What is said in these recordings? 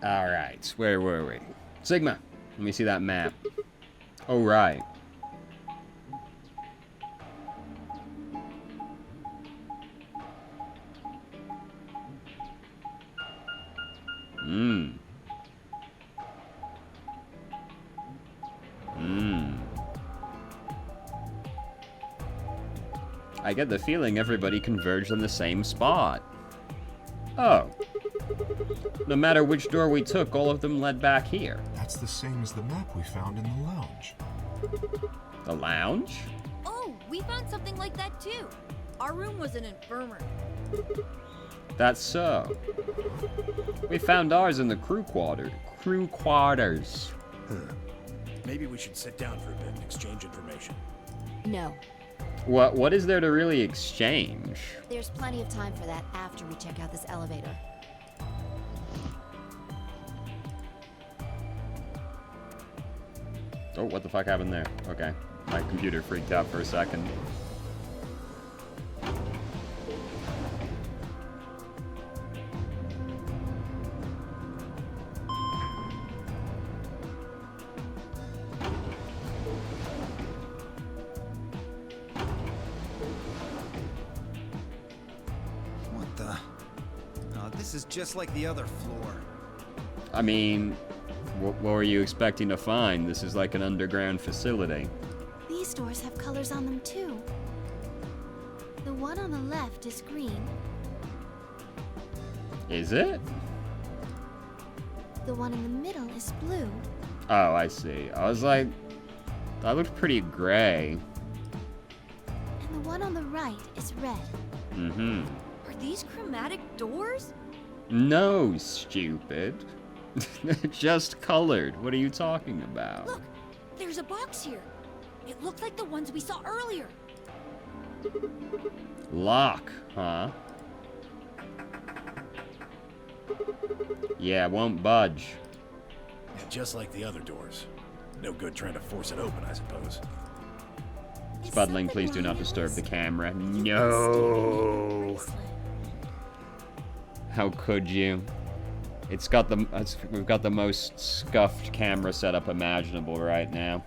Alright, where were we? Sigma, let me see that map. Oh, right. I get the feeling everybody converged on the same spot. Oh. No matter which door we took, all of them led back here. That's the same as the map we found in the lounge. The lounge? Oh, we found something like that too. Our room was an infirmary. That's so. We found ours in the crew quarters. Maybe we should sit down for a bit and exchange information. No, What is there to really exchange? there's plenty of time for that after we check out this elevator. Oh, what the fuck happened there? Okay. My computer freaked out for a second. What the? Oh, this is just like the other floor. I mean, what were you expecting to find? This is like an underground facility. These doors have colors on them too. The one on the left is green. Is it? The one in the middle is blue. Oh, I see. I was like, that looked pretty gray. And the one on the right is red. Mm-hmm. Are these chromatic doors? No, stupid. Just colored. What are you talking about? Look, there's a box here. It looked like the ones we saw earlier. Lock, huh? Yeah, won't budge. Yeah, just like the other doors. No good trying to force it open, I suppose. Spudling, please do not disturb the camera. No. How could you? We've got the most scuffed camera setup imaginable right now.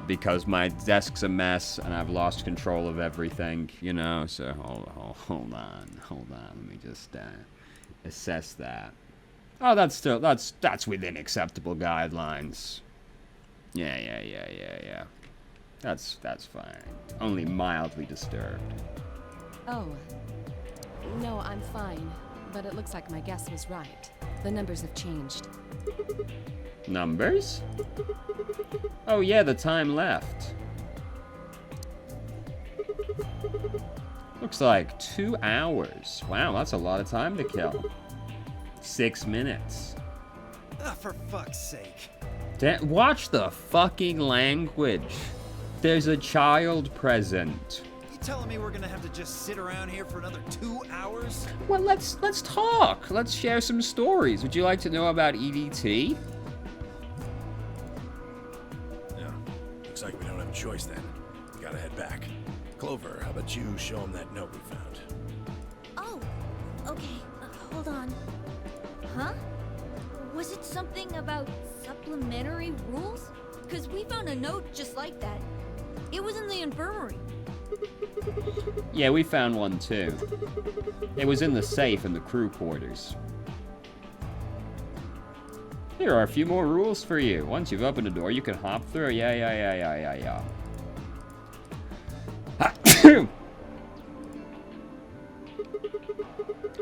Because my desk's a mess and I've lost control of everything, you know. So hold on. Let me just assess that. Oh, that's within acceptable guidelines. Yeah. That's fine. Only mildly disturbed. Oh. No, I'm fine. But it looks like my guess was right. The numbers have changed. Numbers? Oh yeah, the time left. Looks like 2 hours. Wow, that's a lot of time to kill. 6 minutes. Ah, for fuck's sake. Watch the fucking language. There's a child present. You telling me we're gonna have to just sit around here for another 2 hours? Well, let's talk. Let's share some stories. Would you like to know about EDT? Yeah. Looks like we don't have a choice then. We gotta head back. Clover, how about you show him that note we found? Oh, okay. Hold on. Huh? Was it something about supplementary rules? Because we found a note just like that. It was in the infirmary. Yeah, we found one too. It was in the safe in the crew quarters. Here are a few more rules for you. Once you've opened a door, you can hop through. Yeah.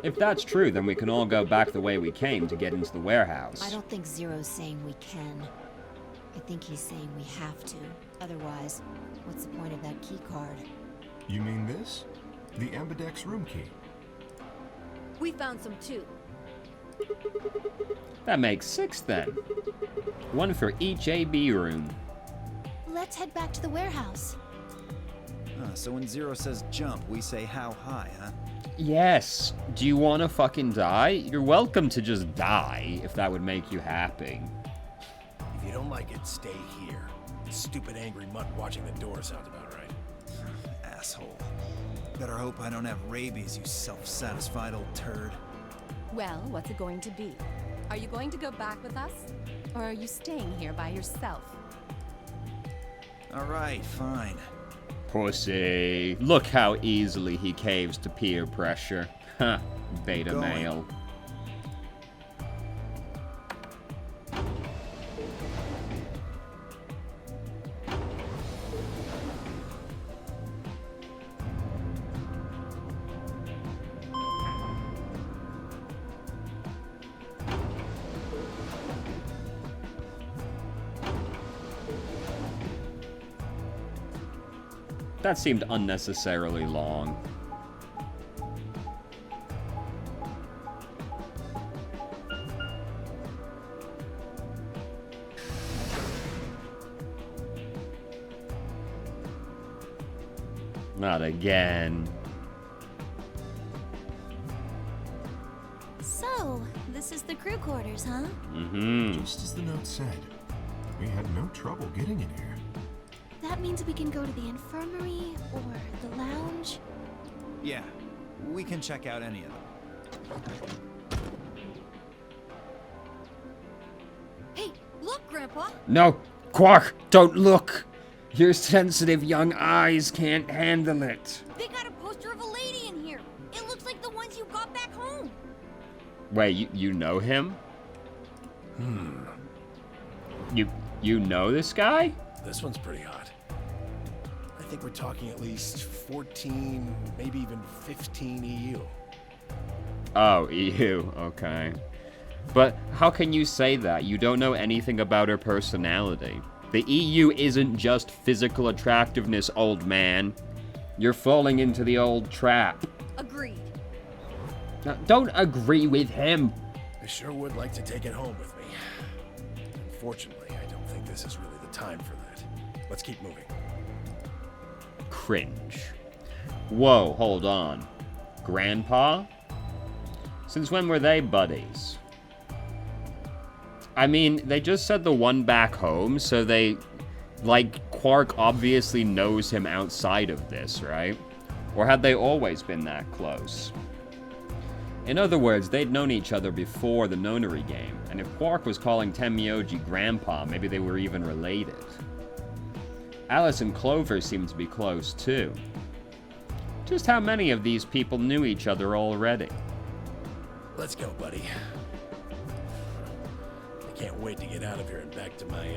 If that's true, then we can all go back the way we came to get into the warehouse. I don't think Zero's saying we can. I think he's saying we have to. Otherwise, what's the point of that key card? You mean this? The Ambidex room key. We found some too. That makes 6 then. One for each AB room. Let's head back to the warehouse. So when Zero says jump, we say how high, huh? Yes. Do you want to fucking die? You're welcome to just die, if that would make you happy. If you don't like it, stay here. Stupid angry mutt watching the door sounds about right. Asshole. Better hope I don't have rabies, you self-satisfied old turd. Well, what's it going to be? Are you going to go back with us? Or are you staying here by yourself? All right, fine. Pussy. Look how easily he caves to peer pressure. Huh. Beta Going. male. That seemed unnecessarily long. Not again. So, this is the crew quarters, huh? Mm-hmm. Just as the note said, we had no trouble getting in here. That means we can go to the infirmary or the lounge. Yeah, we can check out any of them. Hey, look, Grandpa! No! Quark! Don't look! Your sensitive young eyes can't handle it. They got a poster of a lady in here. It looks like the ones you got back home. Wait, you know him? You know this guy? This one's pretty hot. I think we're talking at least 14, maybe even 15 EU. Oh, EU. Okay. But how can you say that? You don't know anything about her personality. The EU isn't just physical attractiveness, old man. You're falling into the old trap. Agreed. Now, don't agree with him. I sure would like to take it home with me. Unfortunately, I don't think this is really the time for that. Let's keep moving. Cringe. Whoa, hold on. Grandpa? Since when were they buddies? I mean, they just said the one back home, so they... Like, Quark obviously knows him outside of this, right? Or had they always been that close? In other words, they'd known each other before the Nonary game, and if Quark was calling Tenmyoji Grandpa, maybe they were even related. Alice and Clover seemed to be close, too. Just how many of these people knew each other already? Let's go, buddy. I can't wait to get out of here and back to my,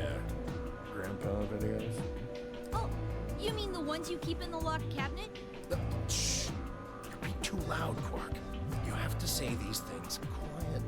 grandpa videos. Oh, you mean the ones you keep in the locked cabinet? Shh! You're being too loud, Quark. You have to say these things quietly.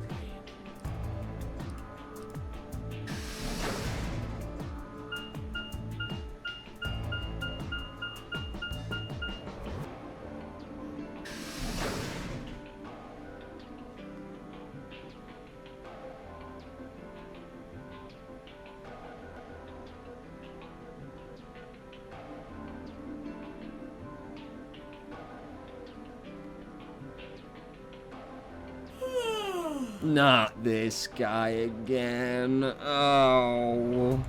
Not this guy again. Oh,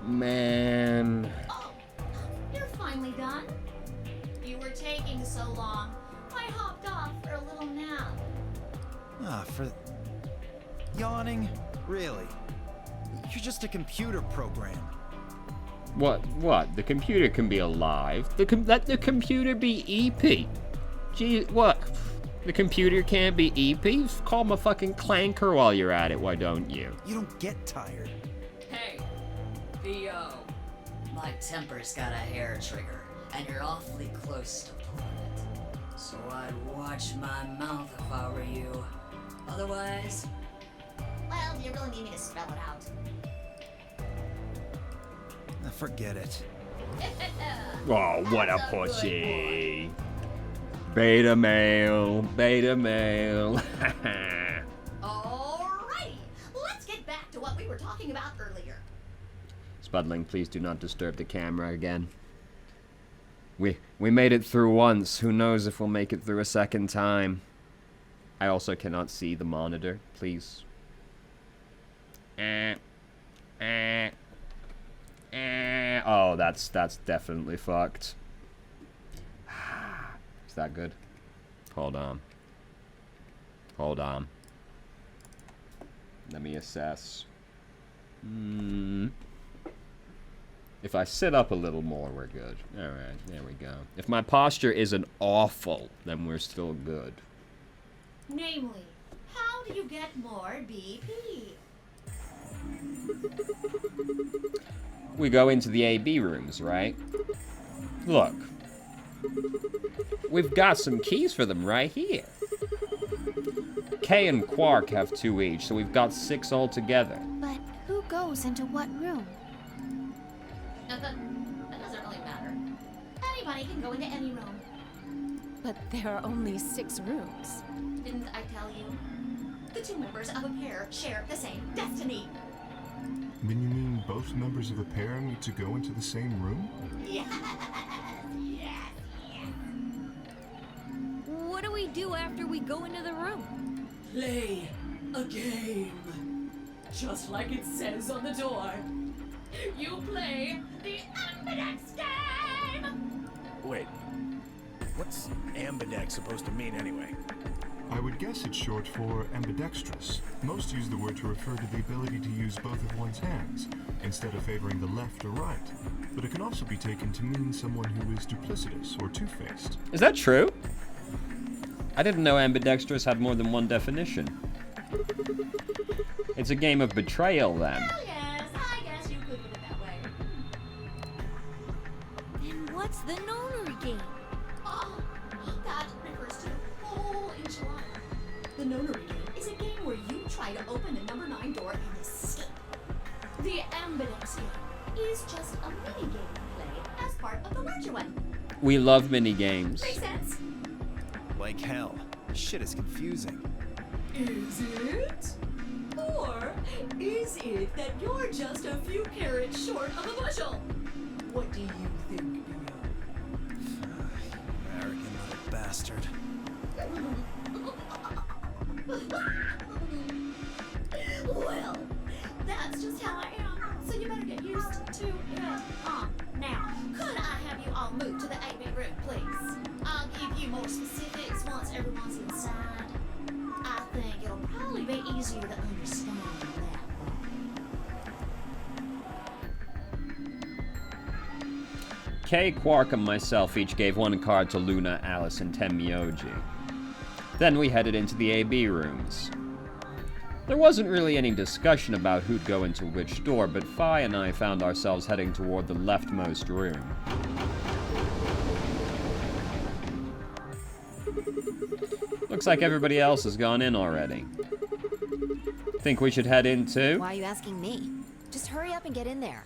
man. Oh, you're finally done. You were taking so long. I hopped off for a little nap. For... Yawning? Really? You're just a computer program. What? The computer can be alive. Let the computer be EP. Gee, what? The computer can't be EP? Call him a fucking clanker while you're at it, why don't you? You don't get tired. Hey, Theo. My temper's got a hair trigger, and you're awfully close to pulling it. So I'd watch my mouth if I were you. Otherwise... Well, do you really need me to spell it out? Forget it. Oh, what a That's a good pussy. Beta male. Alrighty, let's get back to what we were talking about earlier. Spudling, please do not disturb the camera again. We made it through once. Who knows if we'll make it through a second time. I also cannot see the monitor, please. Oh, that's definitely fucked. Is that good? Hold on. Let me assess. If I sit up a little more, we're good. Alright, there we go. If my posture isn't awful, then we're still good. Namely, how do you get more BP? We go into the AB rooms, right? Look. We've got some keys for them right here. Kay and Quark have 2 each, so we've got 6 altogether. But who goes into what room? That doesn't really matter. Anybody can go into any room. But there are only 6 rooms. Didn't I tell you? The 2 members of a pair share the same destiny. Then you mean both members of a pair need to go into the same room? Yes. What do we do after we go into the room? Play a game. Just like it says on the door. You play the Ambidex game! Wait. What's ambidex supposed to mean anyway? I would guess it's short for ambidextrous. Most use the word to refer to the ability to use both of one's hands, instead of favoring the left or right. But it can also be taken to mean someone who is duplicitous or two-faced. Is that true? I didn't know ambidextrous had more than one definition. It's a game of betrayal, then. Well, yes, I guess you could put it that way. Then what's the nonary game? Oh, that refers to the whole enchilada. The nonary game is a game where you try to open the number 9 door and escape. The Ambidex game is just a mini game played as part of the larger one. We love mini games. Makes sense? Like hell. Shit is confusing. Is it? Or is it that you're just a few carrots short of a bushel? What do you think, Theo? American little bastard. Well, that's just how I am. So you better get used to it. Now, could I have you all move to the AB room, please? I'll give you more specifics once everyone's inside. I think it'll probably be easier to understand that way. Kay, Quark, and myself each gave 1 card to Luna, Alice, and Tenmyoji. Then we headed into the AB rooms. There wasn't really any discussion about who'd go into which door, but Fi and I found ourselves heading toward the leftmost room. Looks like everybody else has gone in already. Think we should head in too? Why are you asking me? Just hurry up and get in there.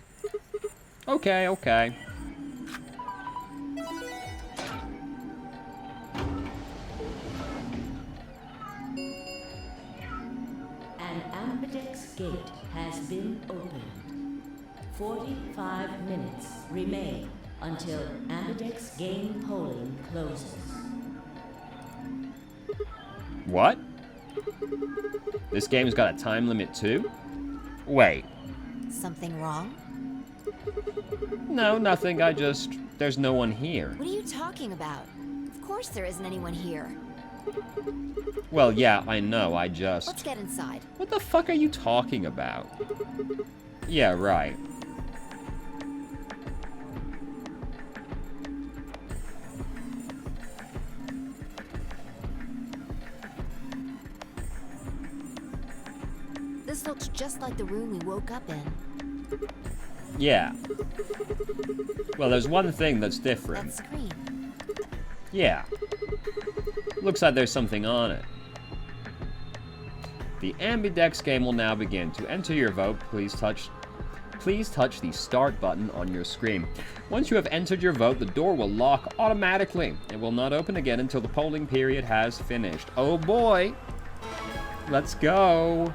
Okay, okay. An Ambidex gate has been opened. 45 minutes remain until Ambidex game polling closes. What? This game's got a time limit too? Wait. Something wrong? No, nothing. There's no one here. What are you talking about? Of course there isn't anyone here. Well, yeah, I know, Let's get inside. What the fuck are you talking about? Yeah, right. This looks just like the room we woke up in. Yeah. Well, there's one thing that's different. That screen. Yeah. Looks like there's something on it. The Ambidex game will now begin. To enter your vote, please touch the start button on your screen. Once you have entered your vote, the door will lock automatically. It will not open again until the polling period has finished. Oh boy! Let's go!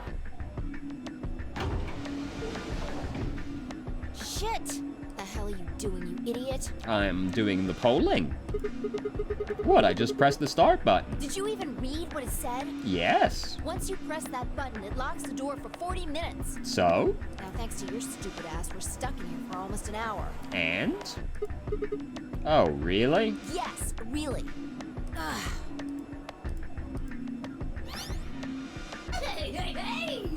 Shit! The hell are you doing, you idiot? I'm doing the polling. What? I just pressed the start button. Did you even read what it said? Yes. Once you press that button, it locks the door for 40 minutes. So? Now, thanks to your stupid ass, we're stuck in here for almost an hour. And? Oh, really? Yes, really. Ugh. Hey!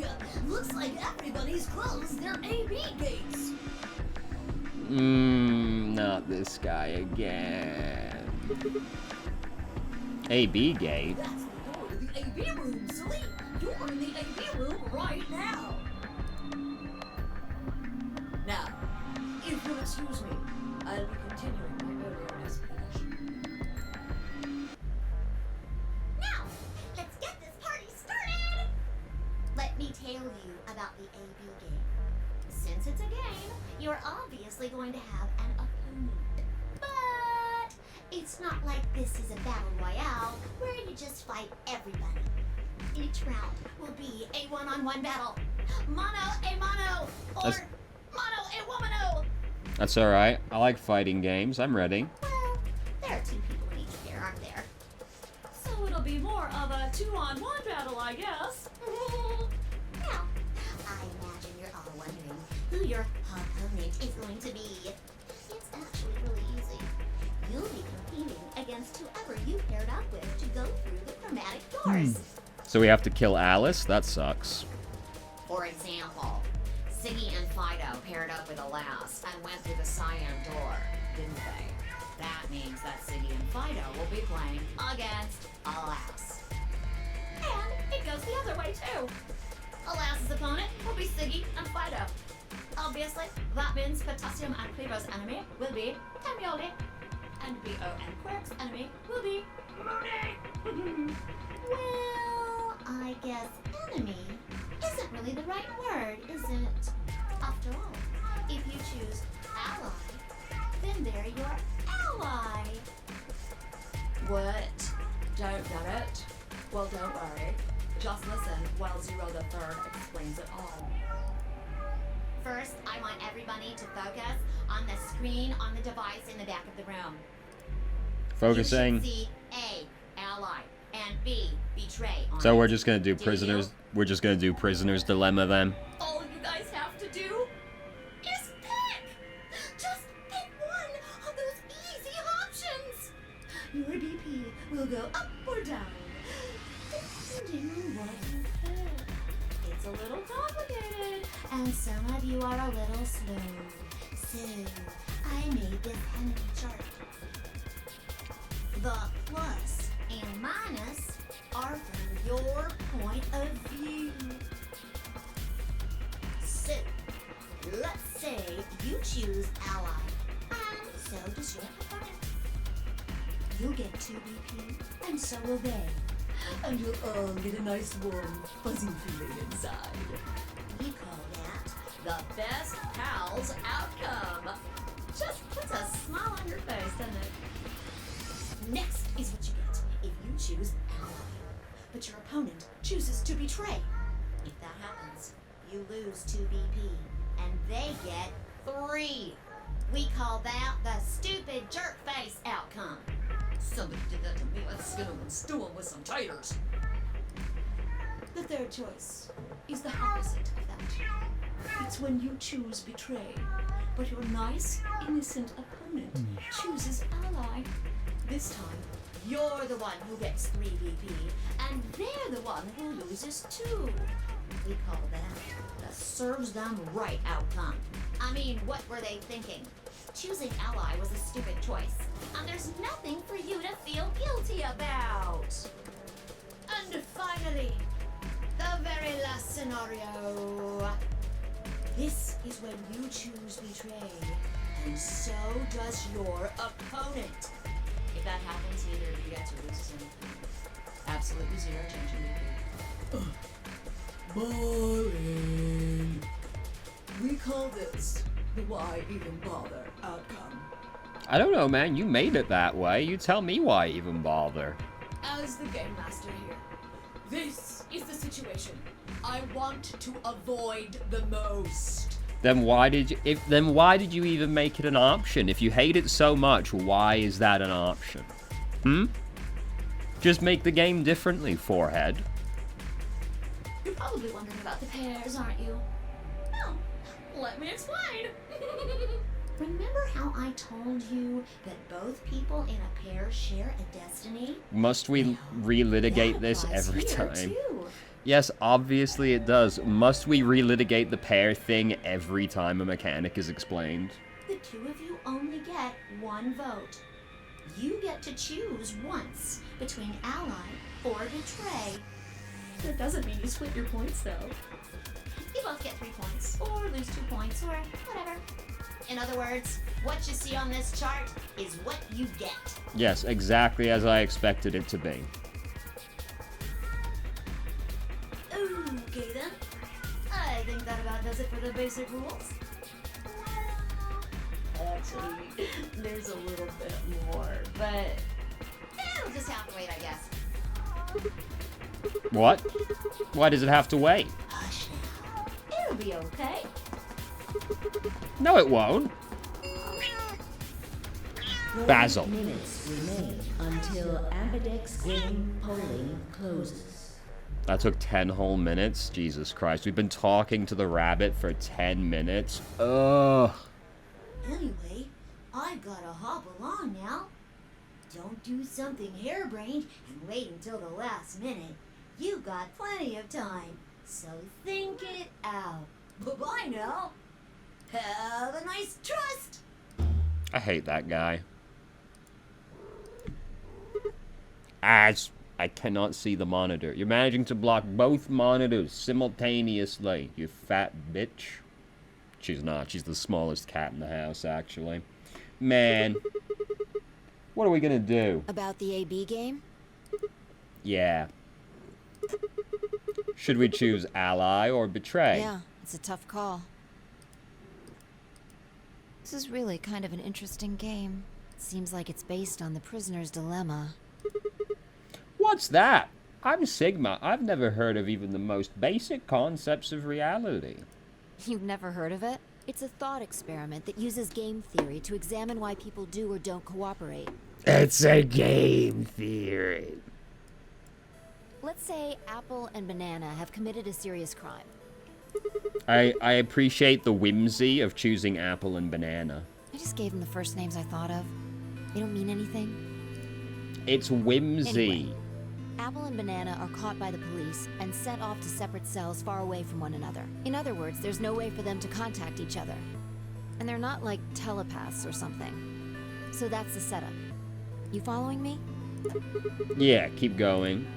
Looks like everybody's closed their AB gates. Not this guy again. AB gate? That's the door to the AB room, silly. You're in the AB room right now. Now, if you'll excuse me, I'll be continuing my earlier explanation. Now, let's get this party started! Let me tell you about the AB game. Since it's a game, you're obviously going to have an opponent. But it's not like this is a battle royale where you just fight everybody. Each round will be a one-on-one battle. Mono a mono, or That's- mono a womano. That's alright. I like fighting games. I'm ready. Well, there are 2 people in each pair, aren't there? So it'll be more of a 2-on-1 battle, I guess. Now, I imagine you're all wondering who your opponent is going to be. It's actually really easy. You'll be competing against whoever you paired up with to go through the chromatic doors. So we have to kill Alice? That sucks. For example, Siggy and Fido paired up with Alas and went through the cyan door, didn't they? That means that Siggy and Fido will be playing against Alas. And it goes the other way, too. Alas's opponent will be Siggy and Fido. Obviously, that means Potassium and Clevo's enemy will be Tamioli. And B.O. and Quirk's enemy will be Mooney. Well, I guess enemy isn't really the right word, is it? After all, if you choose ally, then they're your ally. What? Don't get it? Well, don't worry. Just listen while Zero the Third explains it all. First, I want everybody to focus on the screen on the device in the back of the room. Focusing. You should see A, ally, and B, betray on So it. we're just gonna do Do prisoners. you? We're just gonna do prisoner's dilemma then. All you guys have to do is pick! Just pick one of those easy options! Your BP will go up or down, depending on what you pick. It's a little complicated, and some of you are a little slow. So, I made this handy chart. The plus and minus are from your point of view. So, let's say you choose ally, and so does your opponent. You'll get 2 BP, and so will they. And you'll all get a nice warm, fuzzy feeling inside. We call that the best pals outcome. Just puts a smile on your face, doesn't it? Next is what you get if you choose ally, but your opponent chooses to betray. If that happens, you lose 2 BP, and they get 3. We call that the stupid jerk face outcome. Somebody did that to me. Let's skin them and stew them with some taters. The third choice is the opposite of that. It's when you choose betray, but your nice, innocent opponent chooses ally. This time, you're the one who gets 3 BP, and they're the one who loses 2. We call that the serves them right outcome. I mean, what were they thinking? Choosing ally was a stupid choice, and there's nothing for you to feel guilty about. And finally, the very last scenario. This is when you choose betray, and so does your opponent. If that happens, neither of you gets or loses anything. Absolutely 0 change in BP. Boring. We call this the why even bother outcome. I don't know, man. You made it that way. You tell me why even bother. As the game master here, this is the situation I want to avoid the most. Then why did you even make it an option? If you hate it so much, why is that an option? Just make the game differently, Forehead. You're probably wondering about the pairs, aren't you? Well, let me explain. Remember how I told you that both people in a pair share a destiny? Must we relitigate That this applies every here, time? too. Yes, obviously it does. Must we relitigate the pair thing every time a mechanic is explained? The two of you only get one vote. You get to choose once between ally or betray. That doesn't mean you split your points, though. You both get 3 points, or lose 2 points, or whatever. In other words, what you see on this chart is what you get. Yes, exactly as I expected it to be. Okay then. I think that about does it for the basic rules. Actually, there's a little bit more, but it'll just have to wait, I guess. What? Why does it have to wait? Hush now. It'll be okay. No, it won't. 12 Basil. minutes remain until Ambidex game polling closes. That took 10 whole minutes? Jesus Christ. We've been talking to the rabbit for 10 minutes. Ugh. Anyway, I've gotta hop along now. Don't do something harebrained and wait until the last minute. You got plenty of time, so think it out. Bye-bye now. Have a nice trust. I hate that guy. As I cannot see the monitor. You're managing to block both monitors simultaneously, you fat bitch. She's not. She's the smallest cat in the house, actually. Man. What are we gonna do? About the AB game? Yeah. Should we choose ally or betray? Yeah, it's a tough call. This is really kind of an interesting game. It seems like it's based on the prisoner's dilemma. What's that? I'm Sigma. I've never heard of even the most basic concepts of reality. You've never heard of it? It's a thought experiment that uses game theory to examine why people do or don't cooperate. It's a game theory. Let's say Apple and Banana have committed a serious crime. I appreciate the whimsy of choosing apple and banana. I just gave them the first names I thought of. They don't mean anything. It's whimsy. Anyway, Apple and Banana are caught by the police and sent off to separate cells far away from one another. In other words, there's no way for them to contact each other. And they're not like telepaths or something. So that's the setup. You following me? Yeah, keep going.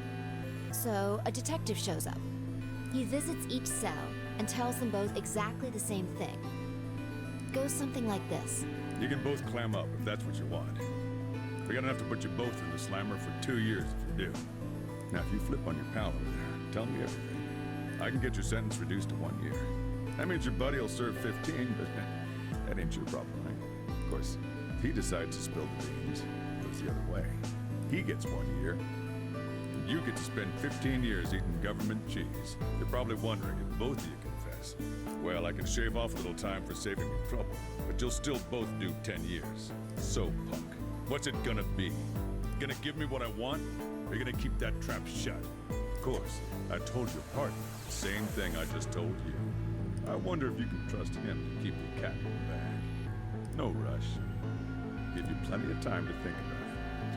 So, a detective shows up. He visits each cell and tells them both exactly the same thing. Goes something like this. You can both clam up if that's what you want. We're gonna have to put you both in the slammer for 2 years if you do. Now, if you flip on your pal over there, tell me everything. I can get your sentence reduced to 1 year. That means your buddy will serve 15, but that ain't your problem, right? Of course, if he decides to spill the beans, it goes the other way. He gets 1 year. And you get to spend 15 years eating government cheese. You're probably wondering if both of you confess. Well, I can shave off a little time for saving you trouble, but you'll still both do 10 years. So, punk, what's it gonna be? Gonna give me what I want, or you gonna keep that trap shut? Of course, I told your partner the same thing I just told you. I wonder if you can trust him to keep the cat in the bag. No rush. Give you plenty of time to think about it.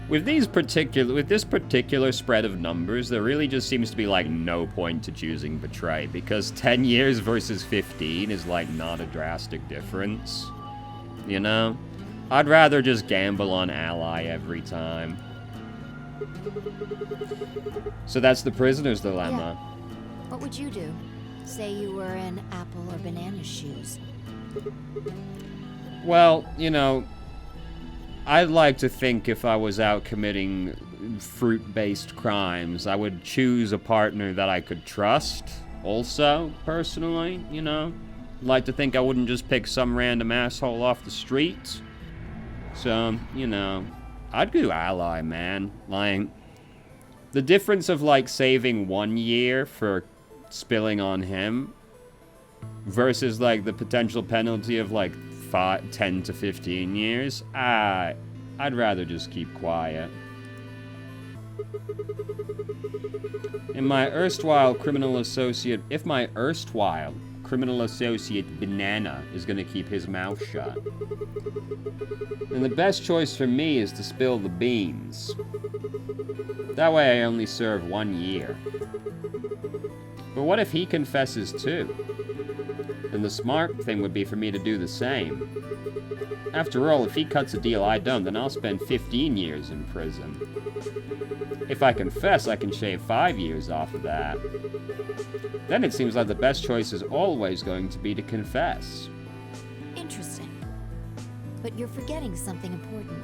With this particular spread of numbers, there really just seems to be like no point to choosing betray, because 10 years versus 15 is like not a drastic difference. You know? I'd rather just gamble on ally every time. So that's the prisoner's dilemma. Yeah. What would you do? Say you were in Apple or Banana's shoes. Well, you know, I'd like to think if I was out committing fruit-based crimes, I would choose a partner that I could trust also, personally, you know? I'd like to think I wouldn't just pick some random asshole off the street. So, you know, I'd go ally, man. Like, the difference of, like, saving 1 year for spilling on him versus, like, the potential penalty of, like, 10 to 15 years, I'd rather just keep quiet. If my erstwhile criminal criminal associate Banana is going to keep his mouth shut. And the best choice for me is to spill the beans. That way I only serve 1 year. But what if he confesses too? Then the smart thing would be for me to do the same. After all, if he cuts a deal I don't, then I'll spend 15 years in prison. If I confess, I can shave 5 years off of that. Then it seems like the best choice is always going to be to confess. Interesting. But you're forgetting something important.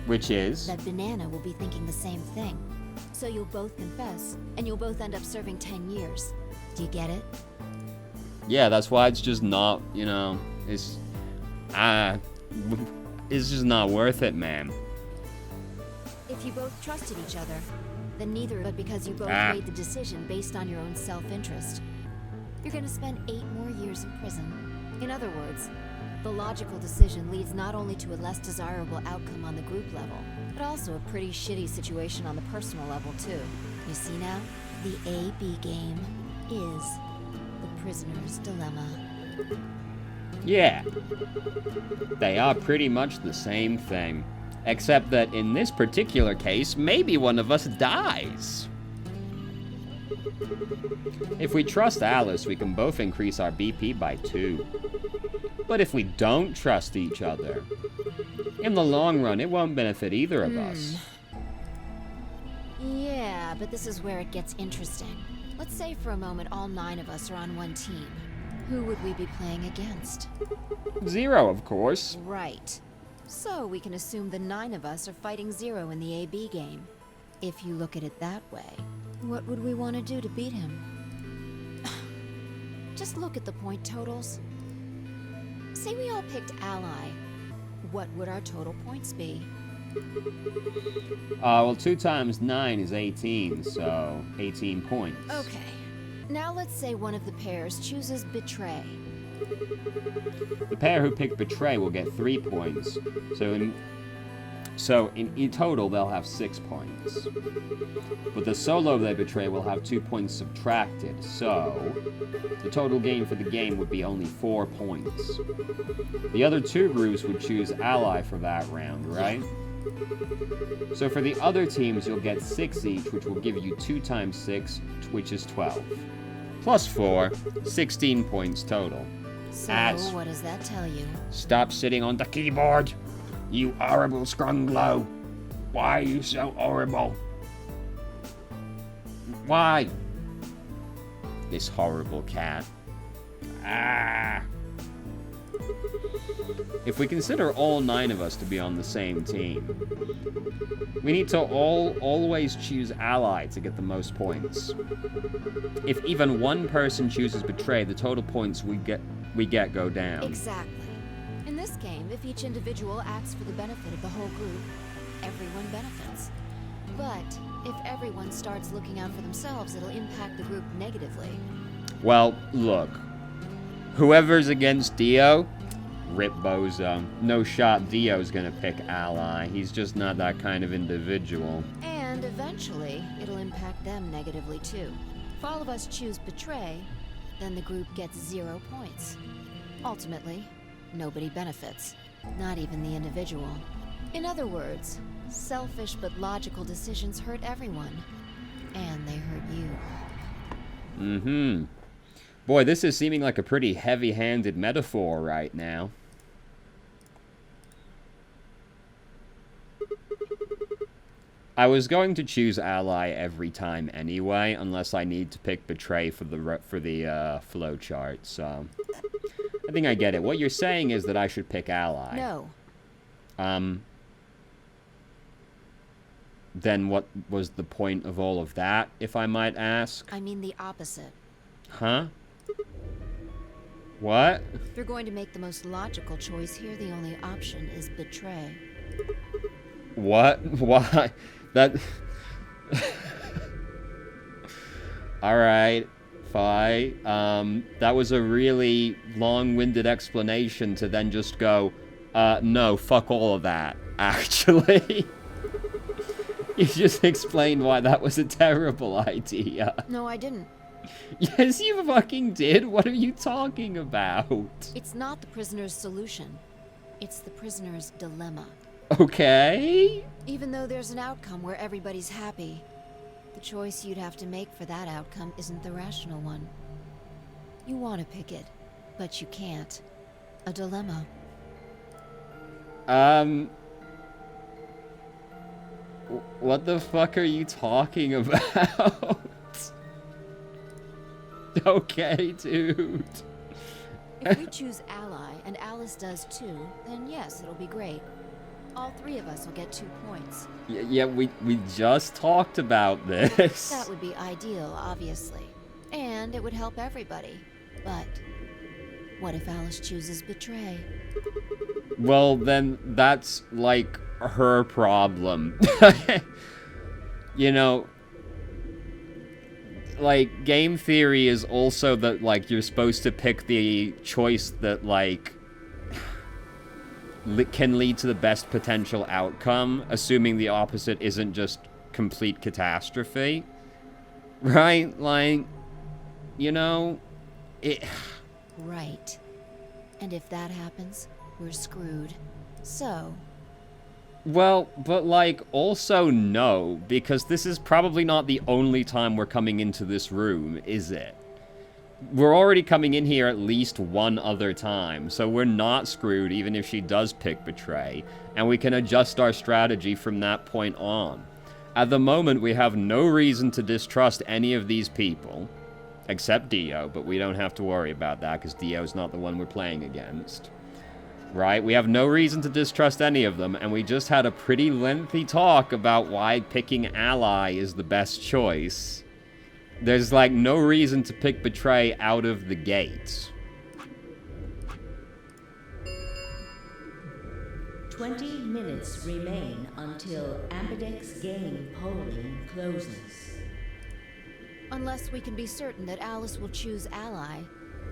Which is? That Banana will be thinking the same thing. So you'll both confess, and you'll both end up serving 10 years. Do you get it? Yeah, that's why it's just not, you know, it's just not worth it, man. If you both trusted each other, then neither, but because you both made the decision based on your own self-interest. You're gonna spend 8 more years in prison. In other words, the logical decision leads not only to a less desirable outcome on the group level, but also a pretty shitty situation on the personal level too. You see now? The A-B game is the prisoner's dilemma. Yeah. They are pretty much the same thing. Except that in this particular case, maybe one of us dies. If we trust Alice, we can both increase our BP by 2. But if we don't trust each other, in the long run, it won't benefit either of us. Yeah, but this is where it gets interesting. Let's say for a moment all 9 of us are on one team. Who would we be playing against? 0, of course. Right. So we can assume the 9 of us are fighting 0 in the AB game. If you look at it that way, what would we want to do to beat him? Just look at the point totals. Say we all picked Ally. What would our total points be? Well, 2 times 9 is 18, so 18 points. Okay. Now let's say one of the pairs chooses Betray. The pair who pick Betray will get 3 points. So in total, they'll have 6 points. But the solo they betray will have 2 points subtracted, so the total gain for the game would be only 4 points. The other 2 groups would choose Ally for that round, right? So for the other teams, you'll get 6 each, which will give you 2 times 6, which is 12. Plus 4, 16 points total. So what does that tell you? Stop sitting on the keyboard! You horrible Scrunglow! Why are you so horrible? Why? This horrible cat. Ah! If we consider all 9 of us to be on the same team, we need to always choose Ally to get the most points. If even one person chooses Betray, the total points we get go down. Exactly. In this game, if each individual acts for the benefit of the whole group, everyone benefits. But if everyone starts looking out for themselves, it'll impact the group negatively. Well, look. Whoever's against Dio, rip Bozo. No shot Dio's gonna pick Ally. He's just not that kind of individual. And eventually, it'll impact them negatively too. If all of us choose Betray, then the group gets 0 points. Ultimately, nobody benefits. Not even the individual. In other words, selfish but logical decisions hurt everyone. And they hurt you. Mm-hmm. Boy, this is seeming like a pretty heavy-handed metaphor right now. I was going to choose Ally every time anyway, unless I need to pick Betray for the flowchart, so... I think I get it. What you're saying is that I should pick Ally. No. Then what was the point of all of that, if I might ask? I mean the opposite. Huh? What? If you're going to make the most logical choice here, the only option is Betray. What? Why? That... Alright. Fine. That was a really long-winded explanation to then just go, no, fuck all of that, actually. You just explained why that was a terrible idea. No, I didn't. Yes, you fucking did. What are you talking about? It's not the prisoner's solution. It's the prisoner's dilemma. Okay. Even though there's an outcome where everybody's happy, the choice you'd have to make for that outcome isn't the rational one. You want to pick it, but you can't. A dilemma. What the fuck are you talking about? Okay, dude. If we choose Ally, and Alice does too, then yes, it'll be great. All three of us will get 2 points. Yeah, we just talked about this. That would be ideal, obviously. And it would help everybody. But what if Alice chooses Betray? Well, then that's, like, her problem. You know, like, game theory is also that, like, you're supposed to pick the choice that, like, can lead to the best potential outcome, assuming the opposite isn't just complete catastrophe. Right? Like, you know, it... Right. And if that happens, we're screwed. So... Well, but, like, also no, because this is probably not the only time we're coming into this room, is it? We're already coming in here at least one other time, so we're not screwed even if she does pick Betray, and we can adjust our strategy from that point on. At the moment, we have no reason to distrust any of these people, except Dio, but we don't have to worry about that because Dio's not the one we're playing against. Right? We have no reason to distrust any of them, and we just had a pretty lengthy talk about why picking Ally is the best choice. There's, like, no reason to pick Betray out of the gate. 20 minutes remain until Ambidex game polling closes. Unless we can be certain that Alice will choose Ally,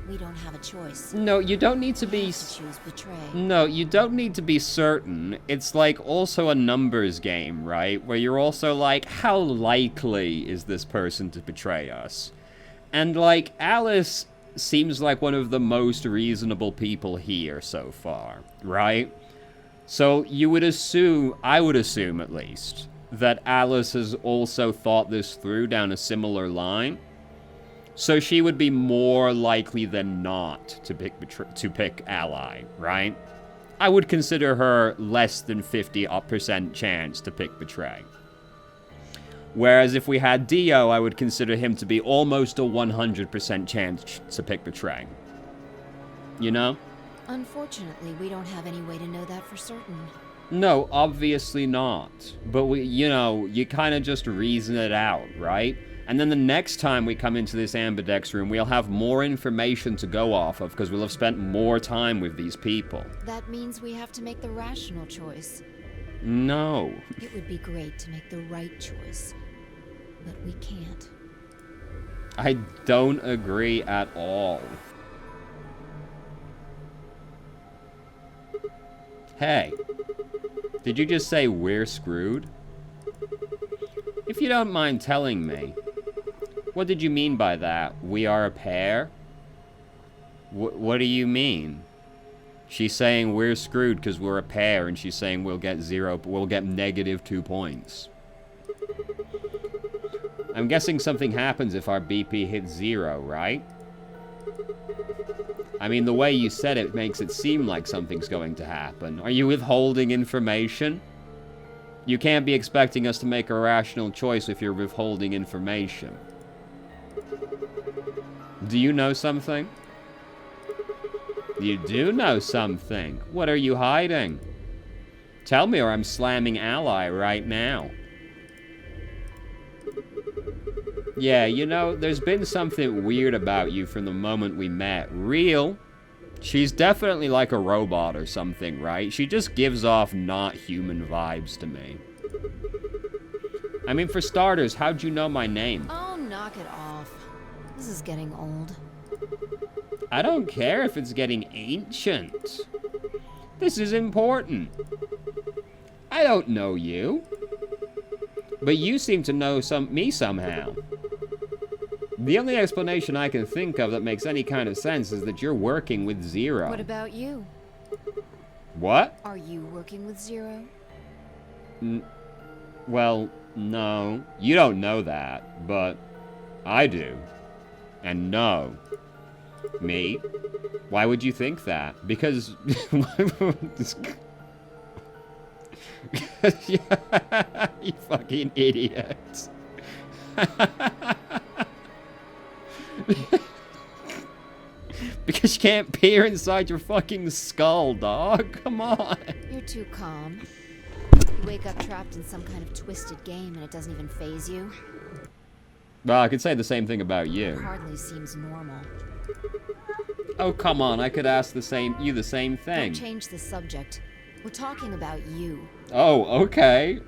we don't have a choice. No, you don't need to be... choose Betray. No, you don't need to be certain. It's, like, also a numbers game, right? Where you're also like, how likely is this person to betray us? And, like, Alice seems like one of the most reasonable people here so far, right? So you would assume, I would assume at least, that Alice has also thought this through down a similar line. So she would be more likely than not to pick Ally, right? I would consider her less than 50% chance to pick Betray. Whereas if we had Dio, I would consider him to be almost a 100% chance to pick Betray. You know? Unfortunately, we don't have any way to know that for certain. No, obviously not. But we, you know, you kind of just reason it out, right? And then the next time we come into this Ambidex room, we'll have more information to go off of because we'll have spent more time with these people. That means we have to make the rational choice. No. It would be great to make the right choice, but we can't. I don't agree at all. Hey, did you just say we're screwed? If you don't mind telling me, what did you mean by that? We are a pair? What do you mean? She's saying we're screwed because we're a pair, and she's saying we'll get -2 points. I'm guessing something happens if our BP hits 0, right? I mean, the way you said it makes it seem like something's going to happen. Are you withholding information? You can't be expecting us to make a rational choice if you're withholding information. Do you know something? You do know something. What are you hiding? Tell me or I'm slamming Ally right now. Yeah, you know, there's been something weird about you from the moment we met. Real. She's definitely like a robot or something, right? She just gives off not human vibes to me. I mean, for starters, how'd you know my name? Oh, knock it off. This is getting old. I don't care if it's getting ancient. This is important. I don't know you. But you seem to know me somehow. The only explanation I can think of that makes any kind of sense is that you're working with Zero. What about you? What? Are you working with Zero? Well, no. You don't know that, but I do. And no. Me? Why would you think that? Because... you fucking idiot. Because you can't peer inside your fucking skull, dog. Come on. You're too calm. You wake up trapped in some kind of twisted game and it doesn't even faze you. Well, I could say the same thing about It you. hardly seems normal. Oh, come on. I could ask the same thing. Don't change the subject. We're talking about you. Oh, okay.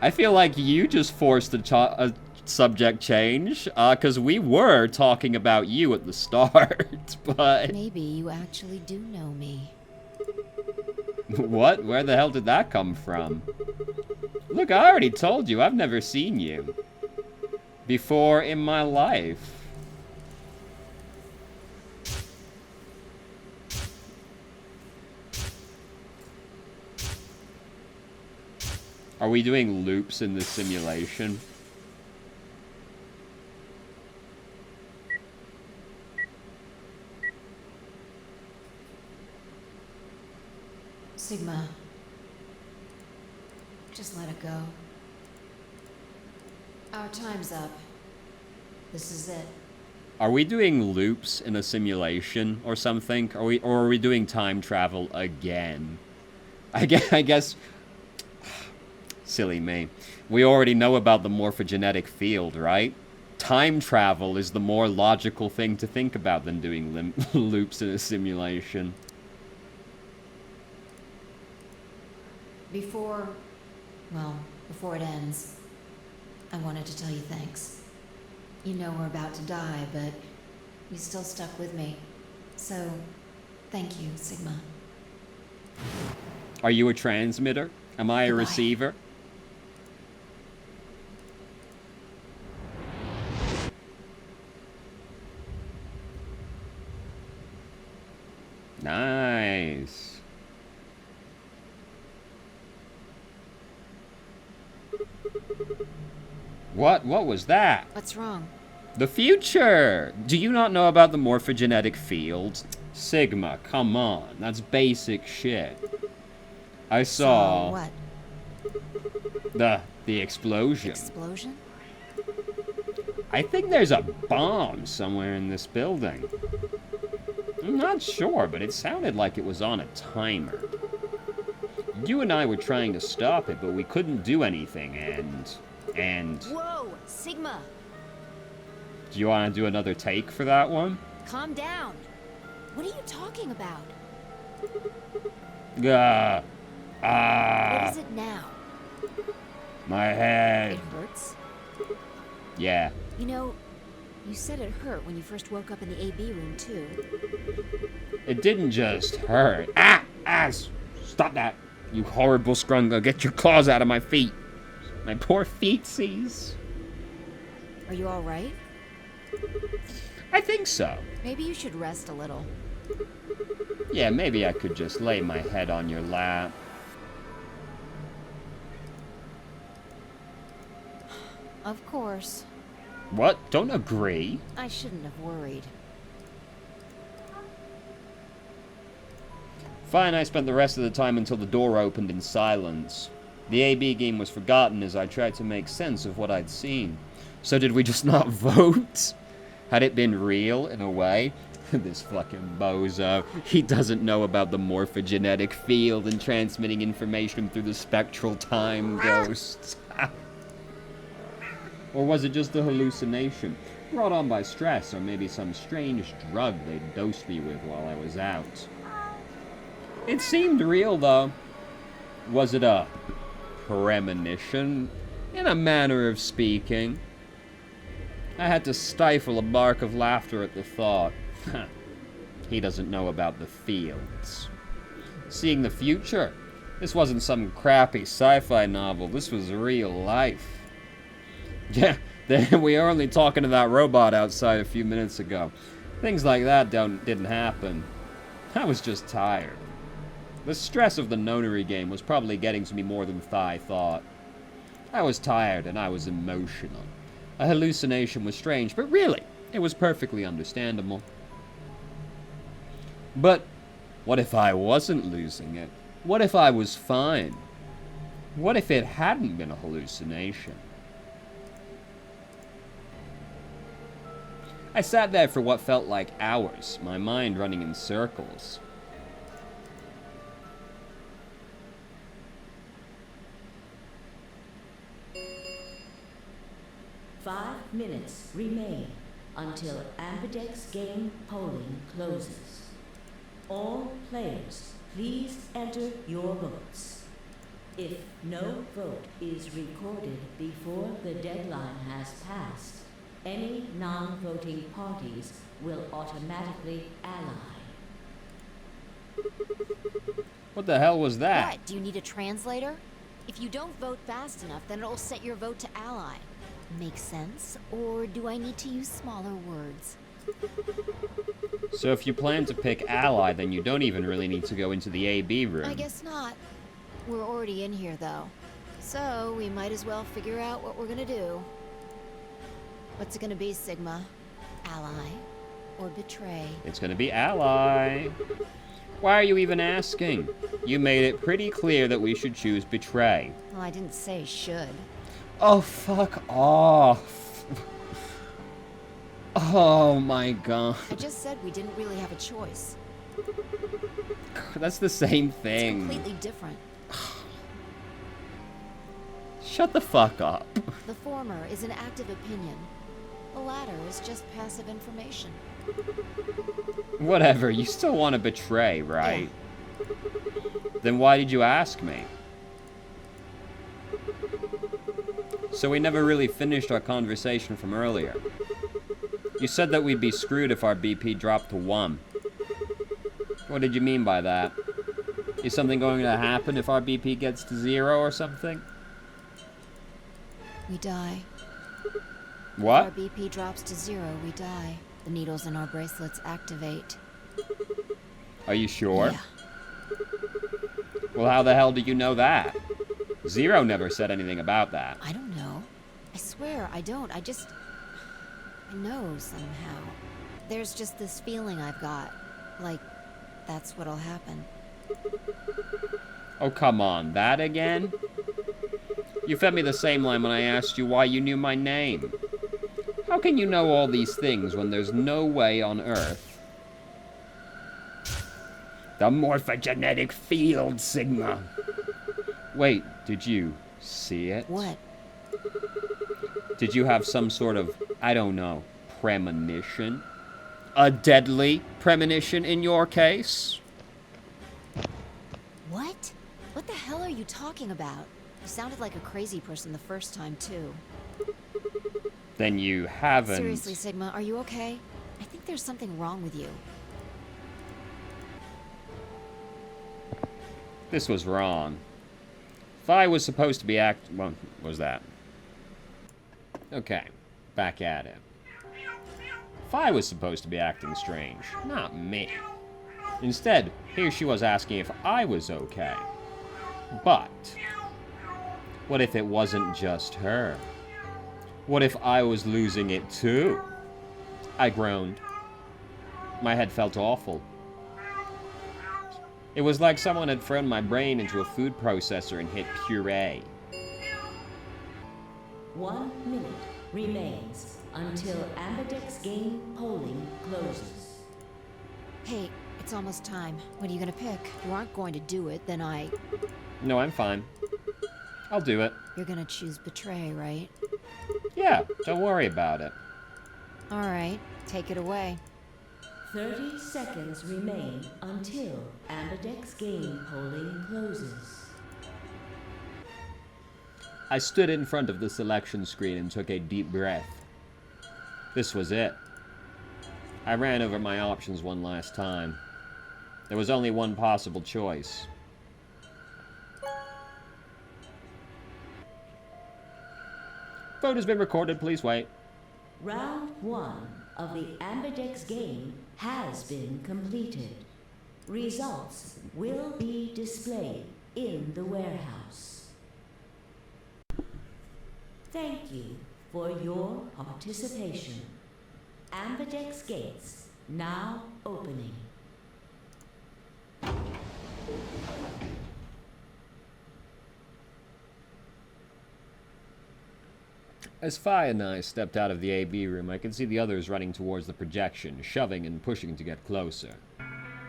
I feel like you just forced a subject change, because we were talking about you at the start, but... Maybe you actually do know me. What? Where the hell did that come from? Look, I already told you, I've never seen you before in my life. Are we doing loops in this simulation? Sigma. Just let it go. Our time's up. This is it. Are we doing loops in a simulation or something? Or are we doing time travel again? I guess silly me. We already know about the morphogenetic field, right? Time travel is the more logical thing to think about than doing loops in a simulation. Before it ends, I wanted to tell you thanks. You know we're about to die, but you still stuck with me. So, thank you, Sigma. Are you a transmitter? Am I a Goodbye. receiver? Nice. What? What was that? What's wrong? The future! Do you not know about the morphogenetic field? Sigma, come on. That's basic shit. I saw... So what? The explosion. Explosion? I think there's a bomb somewhere in this building. I'm not sure, but it sounded like it was on a timer. You and I were trying to stop it, but we couldn't do anything, and... Whoa! Sigma! Do you want to do another take for that one? Calm down! What are you talking about? What is it now? My head. It hurts? Yeah. You know, you said it hurt when you first woke up in the AB room, too. It didn't just hurt. Stop that, you horrible scrunga. Get your claws out of my feet. My poor feetsies. Are you alright? I think so. Maybe you should rest a little. Yeah, maybe I could just lay my head on your lap. Of course. What? Don't agree? I shouldn't have worried. Fine, I spent the rest of the time until the door opened in silence. The AB game was forgotten as I tried to make sense of what I'd seen. So did we just not vote? Had it been real, in a way? This fucking bozo. He doesn't know about the morphogenetic field and transmitting information through the spectral time ghosts. Or was it just a hallucination, brought on by stress or maybe some strange drug they dosed me with while I was out? It seemed real, though. Was it a premonition, in a manner of speaking? I had to stifle a bark of laughter at the thought. He doesn't know about the fields. Seeing the future? This wasn't some crappy sci-fi novel. This was real life. Yeah, we were only talking to that robot outside a few minutes ago. Things like that didn't happen. I was just tired. The stress of the nonary game was probably getting to me more than Thai thought. I was tired and I was emotional. A hallucination was strange, but really, it was perfectly understandable. But what if I wasn't losing it? What if I was fine? What if it hadn't been a hallucination? I sat there for what felt like hours, my mind running in circles. Five minutes remain until Ambidex game polling closes. All players, please enter your votes. If no vote is recorded before the deadline has passed, any non-voting parties will automatically ally. What the hell was that? What? Do you need a translator? If you don't vote fast enough, then it'll set your vote to ally. Makes sense? Or do I need to use smaller words? So if you plan to pick ally, then you don't even really need to go into the AB room. I guess not. We're already in here, though. So we might as well figure out what we're gonna do. What's it gonna be, Sigma? Ally? Or betray? It's gonna be ally. Why are you even asking? You made it pretty clear that we should choose betray. Well, I didn't say should. Oh, fuck off. Oh my god. I just said we didn't really have a choice. That's the same It's thing. completely different. Shut the fuck up. The former is an active opinion. The latter is just passive information. Whatever, you still want to betray, right? Then why did you ask me? So we never really finished our conversation from earlier. You said that we'd be screwed if our BP dropped to 1. What did you mean by that? Is something going to happen if our BP gets to 0 or something? We die. What? If our BP drops to 0, we die. The needles in our bracelets activate. Are you sure? Yeah. Well, how the hell do you know that? 0 never said anything about that. I don't know. I swear, I don't. I know somehow. There's just this feeling I've got. Like, that's what'll happen. Oh, come on. That again? You fed me the same line when I asked you why you knew my name. How can you know all these things when there's no way on Earth? The morphogenetic field, Sigma. Wait, did you see it? What? Did you have some sort of, I don't know, premonition? A deadly premonition in your case? What? What the hell are you talking about? You sounded like a crazy person the first time, too. Then you haven't... Seriously, Sigma, are you okay? I think there's something wrong with you. This was wrong. Phi was supposed to be Well, what was that? Okay, back at it. Phi was supposed to be acting strange, not me. Instead, here she was asking if I was okay. But, what if it wasn't just her? What if I was losing it too? I groaned. My head felt awful. It was like someone had thrown my brain into a food processor and hit puree. 1 minute remains until Ambidex game polling closes. Hey, it's almost time. What are you gonna pick? If you aren't going to do it, then No, I'm fine. I'll do it. You're gonna choose betray, right? Yeah, don't worry about it. Alright, take it away. 30 seconds remain until Ambidex game polling closes. I stood in front of the selection screen and took a deep breath. This was it. I ran over my options one last time. There was only one possible choice. Vote has been recorded. Please wait. Round 1 of the Ambidex game has been completed. Results will be displayed in the warehouse. Thank you for your participation. Ambidex gates now opening. As Fi and I stepped out of the AB room, I could see the others running towards the projection, shoving and pushing to get closer.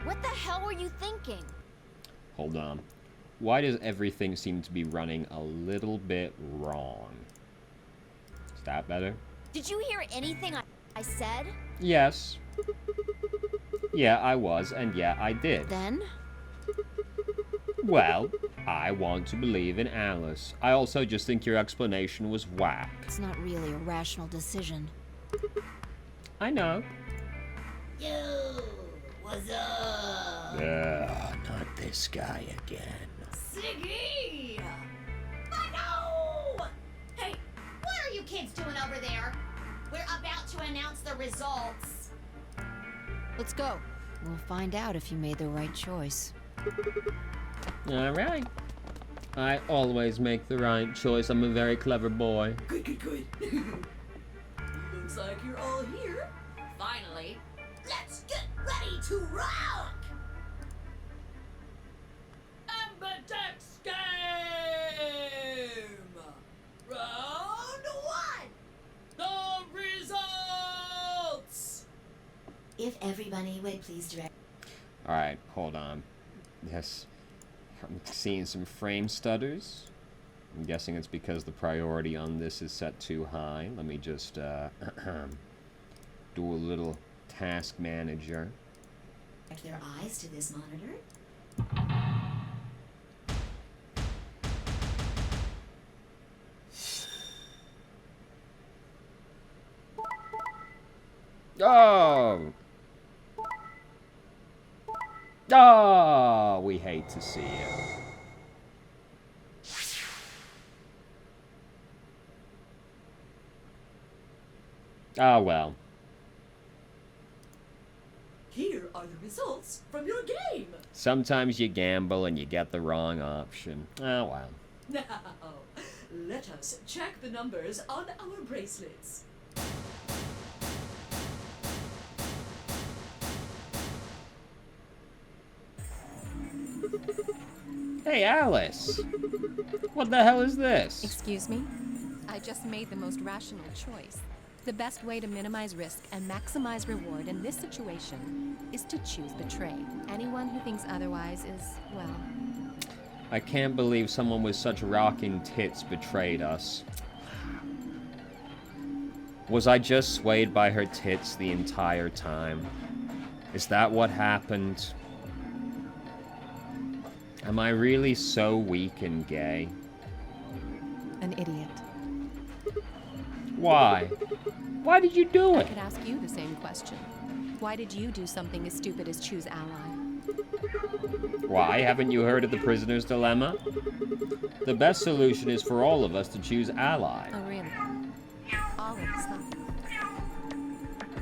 What the hell were you thinking? Hold on. Why does everything seem to be running a little bit wrong? Is that better? Did you hear anything I said? Yes. Yeah, I was, and yeah, I did. Then? Well, I want to believe in Alice. I also just think your explanation was whack. It's not really a rational decision. I know. Yo, what's up? Not this guy again. Siggy! No! Hey, what are you kids doing over there? We're about to announce the results. Let's go. We'll find out if you made the right choice. Alright. I always make the right choice. I'm a very clever boy. Good. Looks like you're all here. Finally. Let's get ready to rock! Ambidex game! Round 1! The results! If everybody would please direct. Alright, hold on. Yes. I'm seeing some frame stutters. I'm guessing it's because the priority on this is set too high. Let me just do a little task manager. Direct their eyes to this monitor. Oh! Oh, we hate to see it. Oh, well. Here are the results from your game. Sometimes you gamble and you get the wrong option. Oh, well. Now, let us check the numbers on our bracelets. Hey, Alice. What the hell is this? Excuse me? I just made the most rational choice. The best way to minimize risk and maximize reward in this situation is to choose betray. Anyone who thinks otherwise is, well... I can't believe someone with such rocking tits betrayed us. Was I just swayed by her tits the entire time? Is that what happened? Am I really so weak and gay? An idiot. Why? Why did you do I it? could ask you the same question. Why did you do something as stupid as choose ally? Why? Haven't you heard of the prisoner's dilemma? The best solution is for all of us to choose ally. Oh, really? Always, huh?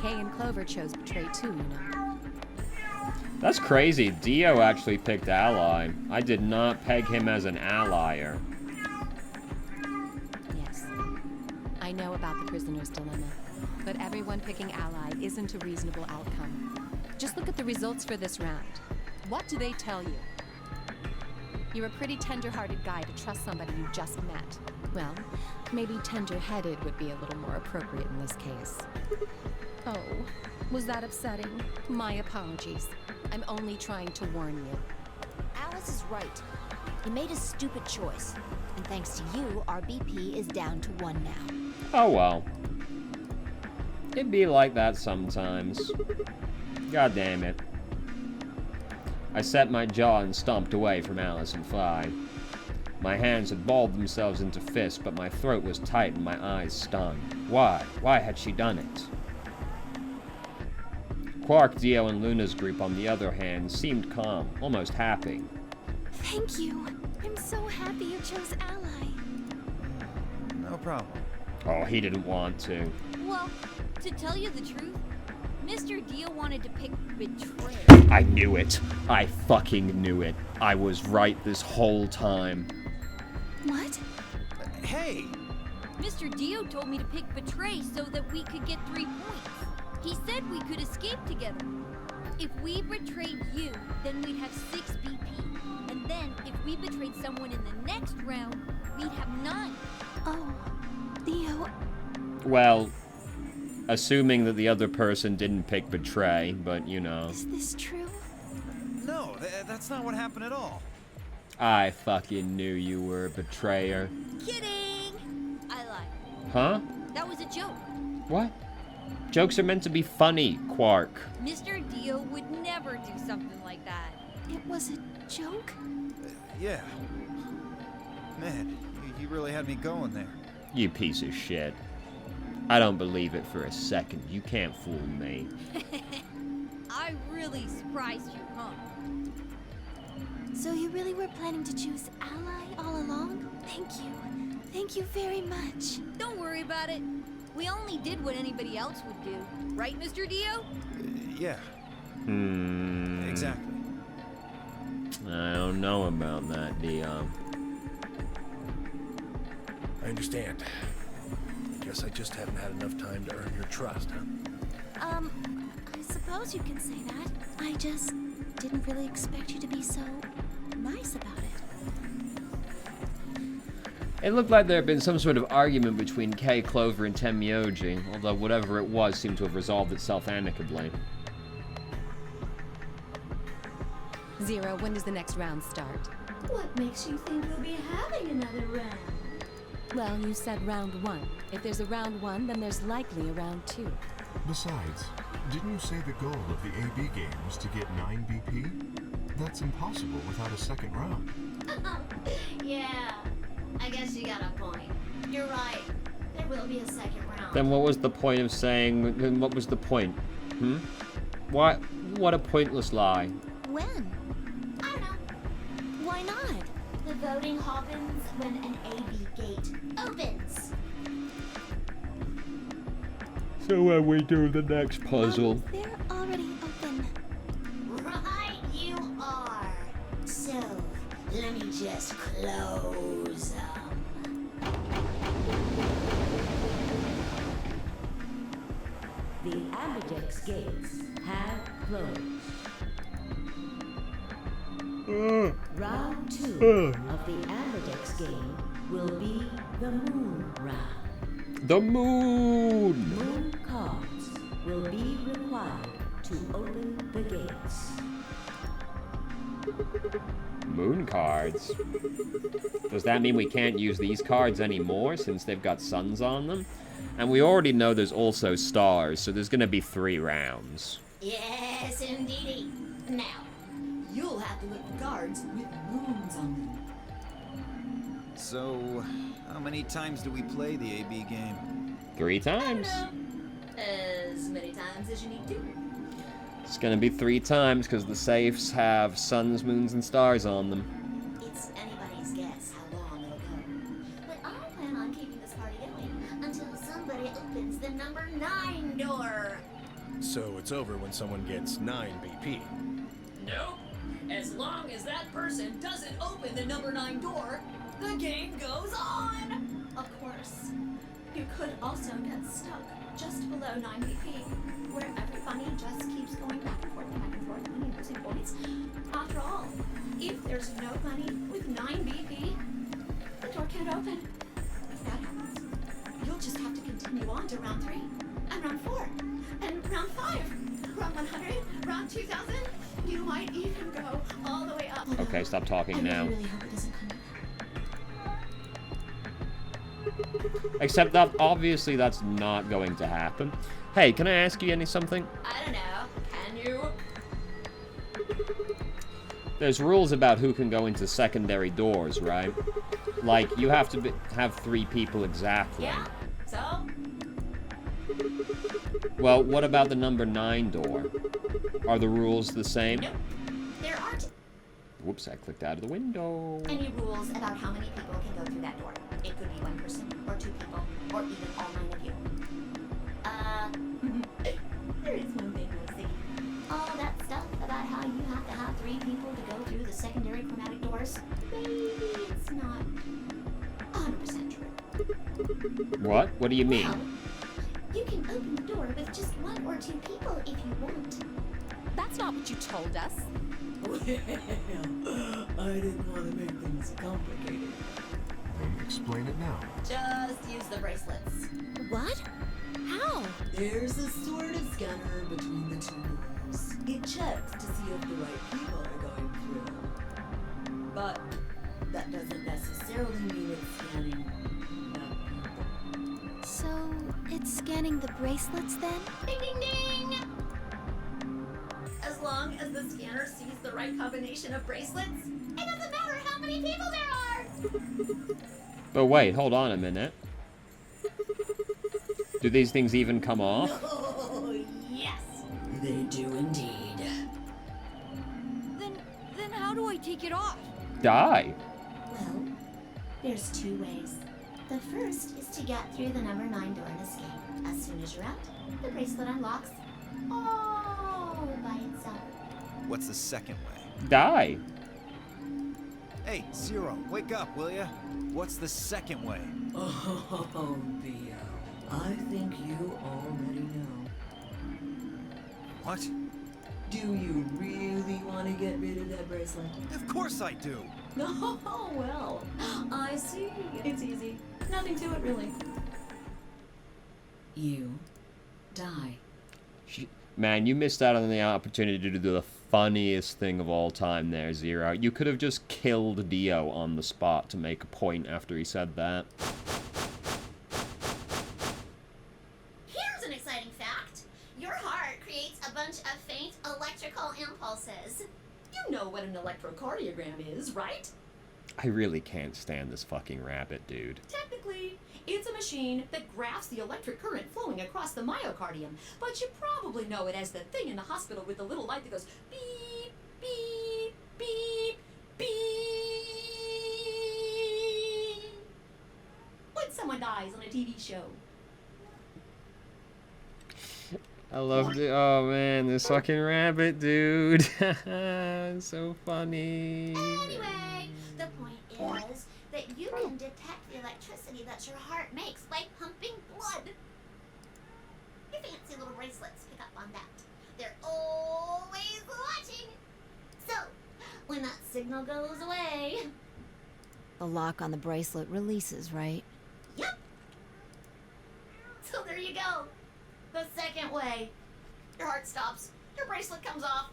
Kay and Clover chose betray too, you know. That's crazy. Dio actually picked ally. I did not peg him as an allier. Yes. I know about the prisoner's dilemma, but everyone picking ally isn't a reasonable outcome. Just look at the results for this round. What do they tell you? You're a pretty tender-hearted guy to trust somebody you just met. Well, maybe tender-headed would be a little more appropriate in this case. Oh, was that upsetting? My apologies. I'm only trying to warn you. Alice is right. You made a stupid choice. And thanks to you, our BP is down to 1 now. Oh well. It'd be like that sometimes. God damn it. I set my jaw and stomped away from Alice and Fi. My hands had balled themselves into fists, but my throat was tight and my eyes stung. Why? Why had she done it? Quark, Dio, and Luna's group, on the other hand, seemed calm, almost happy. Thank you. I'm so happy you chose ally. No problem. Oh, he didn't want to. Well, to tell you the truth, Mr. Dio wanted to pick Betray. I knew it. I fucking knew it. I was right this whole time. What? Hey! Mr. Dio told me to pick Betray so that we could get 3 points. He said we could escape together. If we betrayed you, then we'd have 6 BP. And then, if we betrayed someone in the next round, we'd have 9. Oh, Dio. Well, assuming that the other person didn't pick Betray, but you know. Is this true? No, that's not what happened at all. I fucking knew you were a betrayer. Kidding! I lied. Huh? That was a joke. What? Jokes are meant to be funny, Quark. Mr. Dio would never do something like that. It was a joke? Yeah. Man, you really had me going there. You piece of shit. I don't believe it for a second. You can't fool me. I really surprised you, huh? So you really were planning to choose Ally all along? Thank you. Thank you very much. Don't worry about it. We only did what anybody else would do. Right, Mr. Dio? Yeah. Exactly. I don't know about that, Dio. I understand. Guess I just haven't had enough time to earn your trust, huh? I suppose you can say that. I just didn't really expect you to be so nice about it. It looked like there had been some sort of argument between Kay, Clover, and Tenmyoji, although whatever it was seemed to have resolved itself amicably. Zero, when does the next round start? What makes you think we'll be having another round? Well, you said round 1. If there's a round 1, then there's likely a round 2. Besides, didn't you say the goal of the AB game was to get 9 BP? That's impossible without a second round. Yeah, I guess you got a point. You're right. There will be a second round. Then what was the point of saying... What was the point? What a pointless lie. When? I don't know. Why not? The voting happens when an AB gate opens. So when we do the next puzzle... They're already open. Right, you are. So, let me just close them. The Ambidex gates have closed. Round 2 of the Ambidex game will be the Moon Round. The moon! Moon cards will be required to open the gates. Moon cards? Does that mean we can't use these cards anymore since they've got suns on them? And we already know there's also stars, so there's gonna be 3 rounds. Yes, indeedy. Now, you'll have to look for cards with moons on them. So, how many times do we play the AB game? 3 times. As many times as you need to. It's gonna be 3 times because the safes have suns, moons, and stars on them. It's anybody's guess how long it'll go. But I plan on keeping this party going until somebody opens the number 9 door. So it's over when someone gets 9 BP. Nope. As long as that person doesn't open the number 9 door, the game goes on! Of course. You could also get stuck just below 9 BP, where everybody just keeps going back and forth, winning, losing points. After all, if there's nobody with 9 BP, the door can't open. If that happens, you'll just have to continue on to round 3, and round 4, and round 5, round 100, round 2000. You might even go all the way up. Okay, stop talking now. I really hope it doesn't come to that. Except that obviously that's not going to happen. Hey, can I ask you something? I don't know. Can you? There's rules about who can go into secondary doors, right? Like, you have to have 3 people exactly. Yeah. So? Well, what about the number 9 door? Are the rules the same? Nope. There aren't Whoops, I clicked out of the window. any rules about how many people can go through that door. It could be 1 person, or 2 people, or even all 9 of you. There is one thing, Lucy. All that stuff about how you have to have 3 people to go through the secondary chromatic doors, maybe it's not 100% true. What? What do you mean? Well, you can open the door with just 1 or 2 people if you want. That's not what you told us. Well, I didn't want to make things complicated. Then explain it now. Just use the bracelets. What? How? There's a sort of scanner between the 2 doors. It checks to see if the right people are going through. But that doesn't necessarily mean it's scanning the people. So, it's scanning the bracelets then? Ding ding ding! As long as the scanner sees the right combination of bracelets, it doesn't matter how many people there are! But wait, hold on a minute. Do these things even come off? Oh, yes! They do indeed. Then how do I take it off? Die. Well, there's 2 ways. The first is to get through the number 9 door and escape. As soon as you're out, the bracelet unlocks all by itself. What's the second way? Die. Hey, Zero, wake up, will ya? What's the second way? Oh, Theo. I think you already know. What? Do you really want to get rid of that bracelet? Of course I do. Oh, well. I see. It's easy. Nothing to it, really. You die. Man, you missed out on the opportunity to do the funniest thing of all time there, Zero. You could have just killed Dio on the spot to make a point after he said that. Here's an exciting fact. Your heart creates a bunch of faint electrical impulses. You know what an electrocardiogram is, right? I really can't stand this fucking rabbit, dude. Technically, it's a machine that graphs the electric current flowing across the myocardium, but you probably know it as the thing in the hospital with the little light that goes beep, beep, beep, beep. When someone dies on a TV show. I love it. Oh man, this fucking rabbit, dude. So funny. Anyway, the point is that you can detect the electricity that your heart makes by pumping blood. Your fancy little bracelets pick up on that. They're always watching. So, when that signal goes away... The lock on the bracelet releases, right? Yep. So there you go. The second way. Your heart stops. Your bracelet comes off.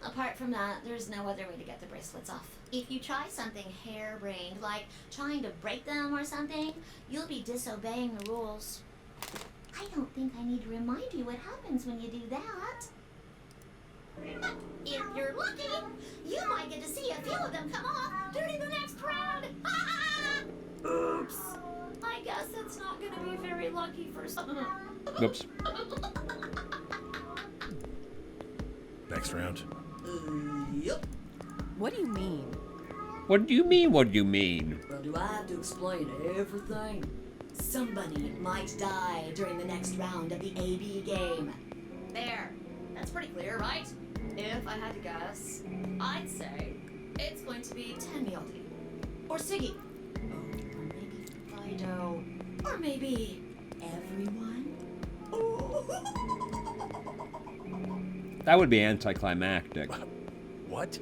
Apart from that, there's no other way to get the bracelets off. If you try something harebrained, like trying to break them or something, you'll be disobeying the rules. I don't think I need to remind you what happens when you do that. But if you're lucky, you might get to see a few of them come off during the next round. Oops. I guess it's not going to be very lucky for some. Oops. Next round. Yep. What do you mean? What do you mean? What do you mean? Well, do I have to explain everything? Somebody might die during the next round of the AB game. There. That's pretty clear, right? If I had to guess, I'd say it's going to be Tenmyaldi. Or Siggy. Or maybe Fido. Or maybe everyone. That would be anticlimactic. What?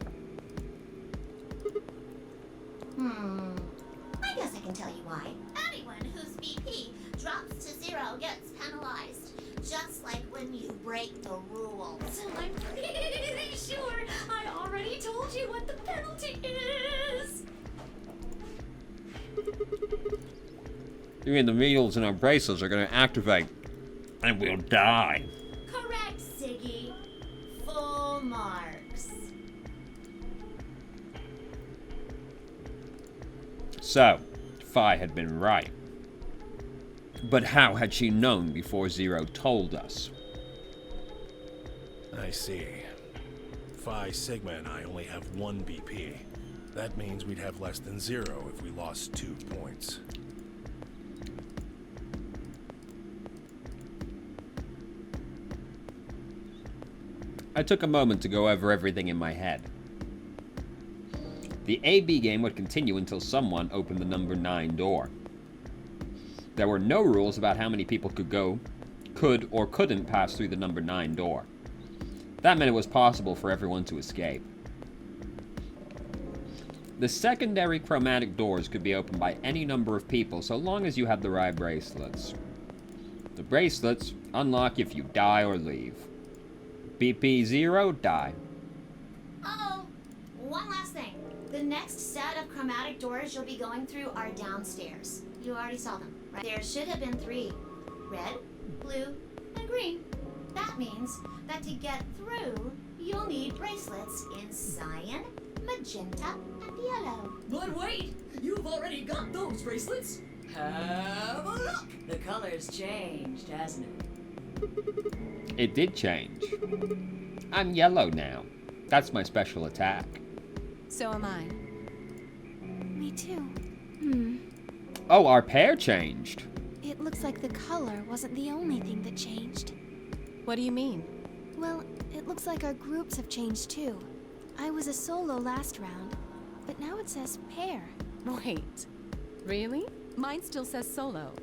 I guess I can tell you why. Anyone whose BP drops to 0 gets penalized. Just like when you break the rules. I'm pretty sure I already told you what the penalty is. You mean the needles in our bracelets are gonna activate and we'll die? Correct, Siggy. Full marks. So, Fi had been right. But how had she known before Zero told us? I see. Phi Sigma and I only have 1 BP. That means we'd have less than 0 if we lost 2 points. I took a moment to go over everything in my head. The AB game would continue until someone opened the number 9 door. There were no rules about how many people could or couldn't pass through the number 9 door. That meant it was possible for everyone to escape. The secondary chromatic doors could be opened by any number of people so long as you had the right bracelets. The bracelets unlock if you die or leave. BP0, die. Oh, one last thing. The next set of chromatic doors you'll be going through are downstairs. You already saw them, right? There should have been 3. Red, blue, and green. That means that to get through, you'll need bracelets in cyan, magenta, and yellow. But wait! You've already got those bracelets! Have a look! The color's changed, hasn't it? It did change. I'm yellow now. That's my special attack. So am I. Me too. Oh, our pair changed. It looks like the color wasn't the only thing that changed. What do you mean? Well, it looks like our groups have changed too. I was a solo last round, but now it says pair. Wait. Really? Mine still says solo.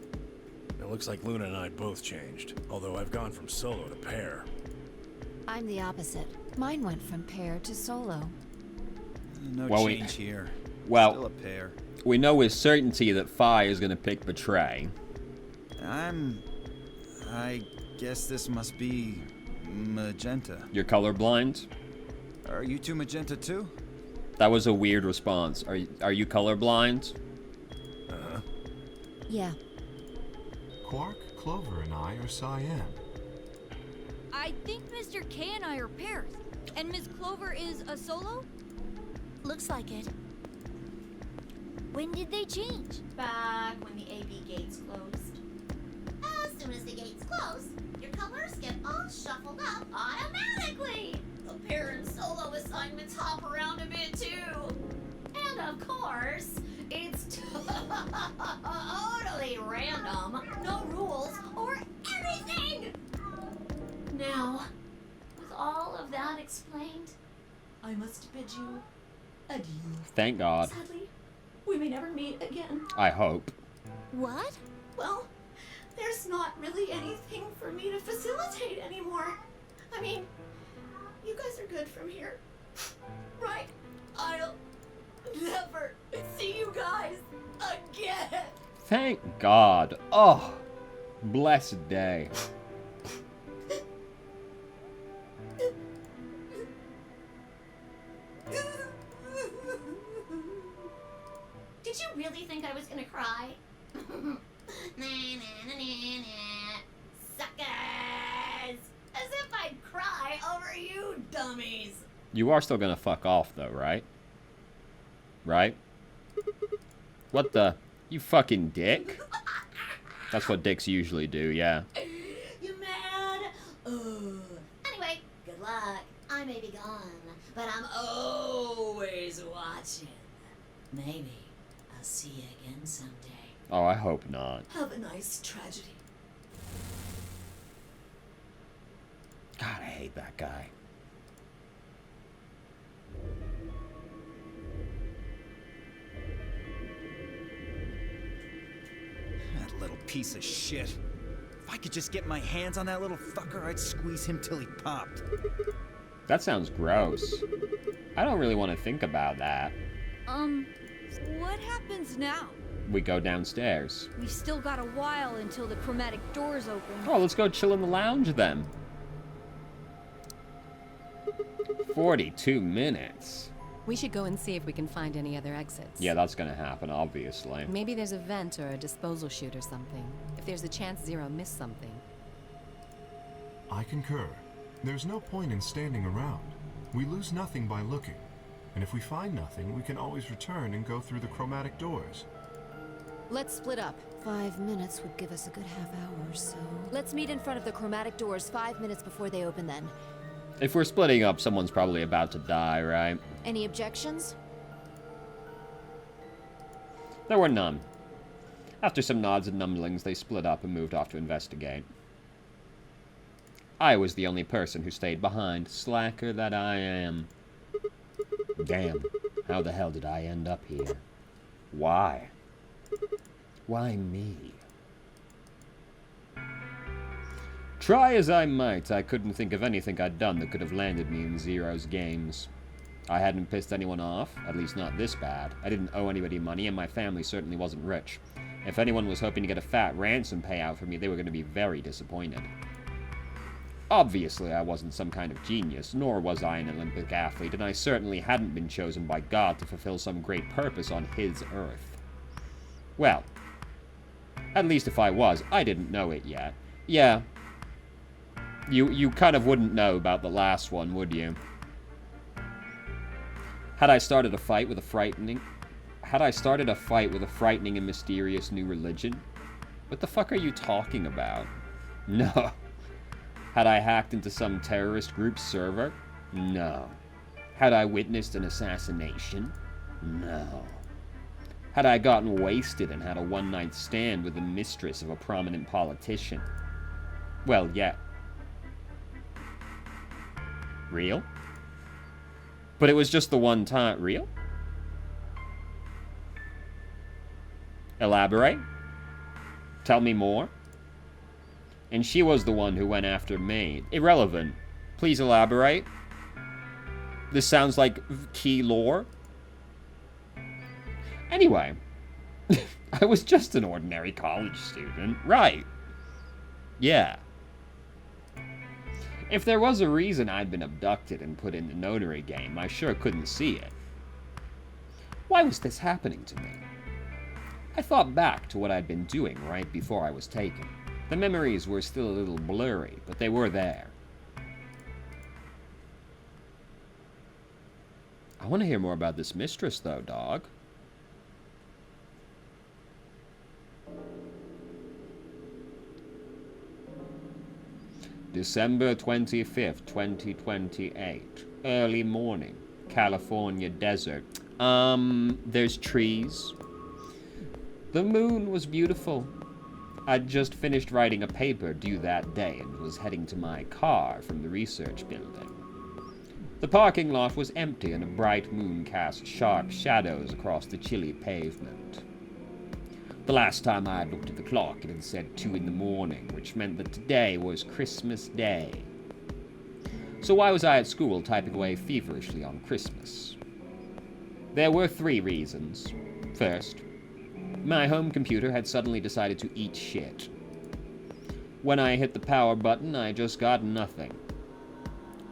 It looks like Luna and I both changed, although I've gone from solo to pair. I'm the opposite. Mine went from pair to solo. No Well, change here. Well, Still a pair. we know with certainty that Fi is going to pick Betray. I guess this must be magenta. You're colorblind? Are you two magenta too? That was a weird response. Are you colorblind? Uh-huh. Yeah. Quark, Clover, and I are cyan. I think Mr. K and I are pairs. And Miss Clover is a solo? Looks like it. When did they change? Back when the AB gates closed. As soon as the gates close, your colors get all shuffled up automatically. The pair and solo assignments hop around a bit too. And of course, it's totally random. No rules or anything. Now, with all of that explained, I must bid you adieu. Thank God. Sadly, we may never meet again. I hope. What? Well, there's not really anything for me to facilitate anymore. I mean, you guys are good from here, right? I'll never see you guys again. Thank God. Oh, blessed day. Did you really think I was gonna cry? Suckers! As if I'd cry over you dummies. You are still gonna fuck off though, right? Right? What the? You fucking dick? That's what dicks usually do, yeah. You mad? Anyway, good luck. I may be gone, but I'm always watching. Maybe I'll see you again someday. Oh, I hope not. Have a nice tragedy. God, I hate that guy. That little piece of shit. If I could just get my hands on that little fucker, I'd squeeze him till he popped. That sounds gross. I don't really want to think about that. What happens now? We go downstairs. We've still got a while until the chromatic doors open. Oh, let's go chill in the lounge then. 42 minutes. We should go and see if we can find any other exits. Yeah, that's gonna happen, obviously. Maybe there's a vent or a disposal chute or something. If there's a chance Zero missed something. I concur. There's no point in standing around. We lose nothing by looking. And if we find nothing, we can always return and go through the chromatic doors. Let's split up. 5 minutes would give us a good half hour or so. Let's meet in front of the chromatic doors 5 minutes before they open then. If we're splitting up, someone's probably about to die, right? Any objections? There were none. After some nods and mumblings, they split up and moved off to investigate. I was the only person who stayed behind, slacker that I am. Damn, how the hell did I end up here? Why? Why me? Try as I might, I couldn't think of anything I'd done that could have landed me in Zero's games. I hadn't pissed anyone off, at least not this bad. I didn't owe anybody money, and my family certainly wasn't rich. If anyone was hoping to get a fat ransom payout for me, they were going to be very disappointed. Obviously, I wasn't some kind of genius, nor was I an Olympic athlete, and I certainly hadn't been chosen by God to fulfill some great purpose on His earth. Well, at least if I was, I didn't know it yet. Yeah. You kind of wouldn't know about the last one, would you? Had I started a fight with a frightening and mysterious new religion? What the fuck are you talking about? No. Had I hacked into some terrorist group's server? No. Had I witnessed an assassination? No. Had I gotten wasted and had a one-night stand with the mistress of a prominent politician? Well, yeah. Real? But it was just the one time. Real? Elaborate? Tell me more? And she was the one who went after me. Irrelevant. Please elaborate. This sounds like key lore. Anyway. I was just an ordinary college student. Right. Yeah. If there was a reason I'd been abducted and put in the notary game, I sure couldn't see it. Why was this happening to me? I thought back to what I'd been doing right before I was taken. The memories were still a little blurry, but they were there. I want to hear more about this mistress, though, dog. December 25th, 2028. Early morning. California desert. There's trees. The moon was beautiful. I'd just finished writing a paper due that day and was heading to my car from the research building. The parking lot was empty and a bright moon cast sharp shadows across the chilly pavement. The last time I had looked at the clock, it had said 2 in the morning, which meant that today was Christmas Day. So why was I at school typing away feverishly on Christmas? There were 3 reasons. First, my home computer had suddenly decided to eat shit. When I hit the power button, I just got nothing.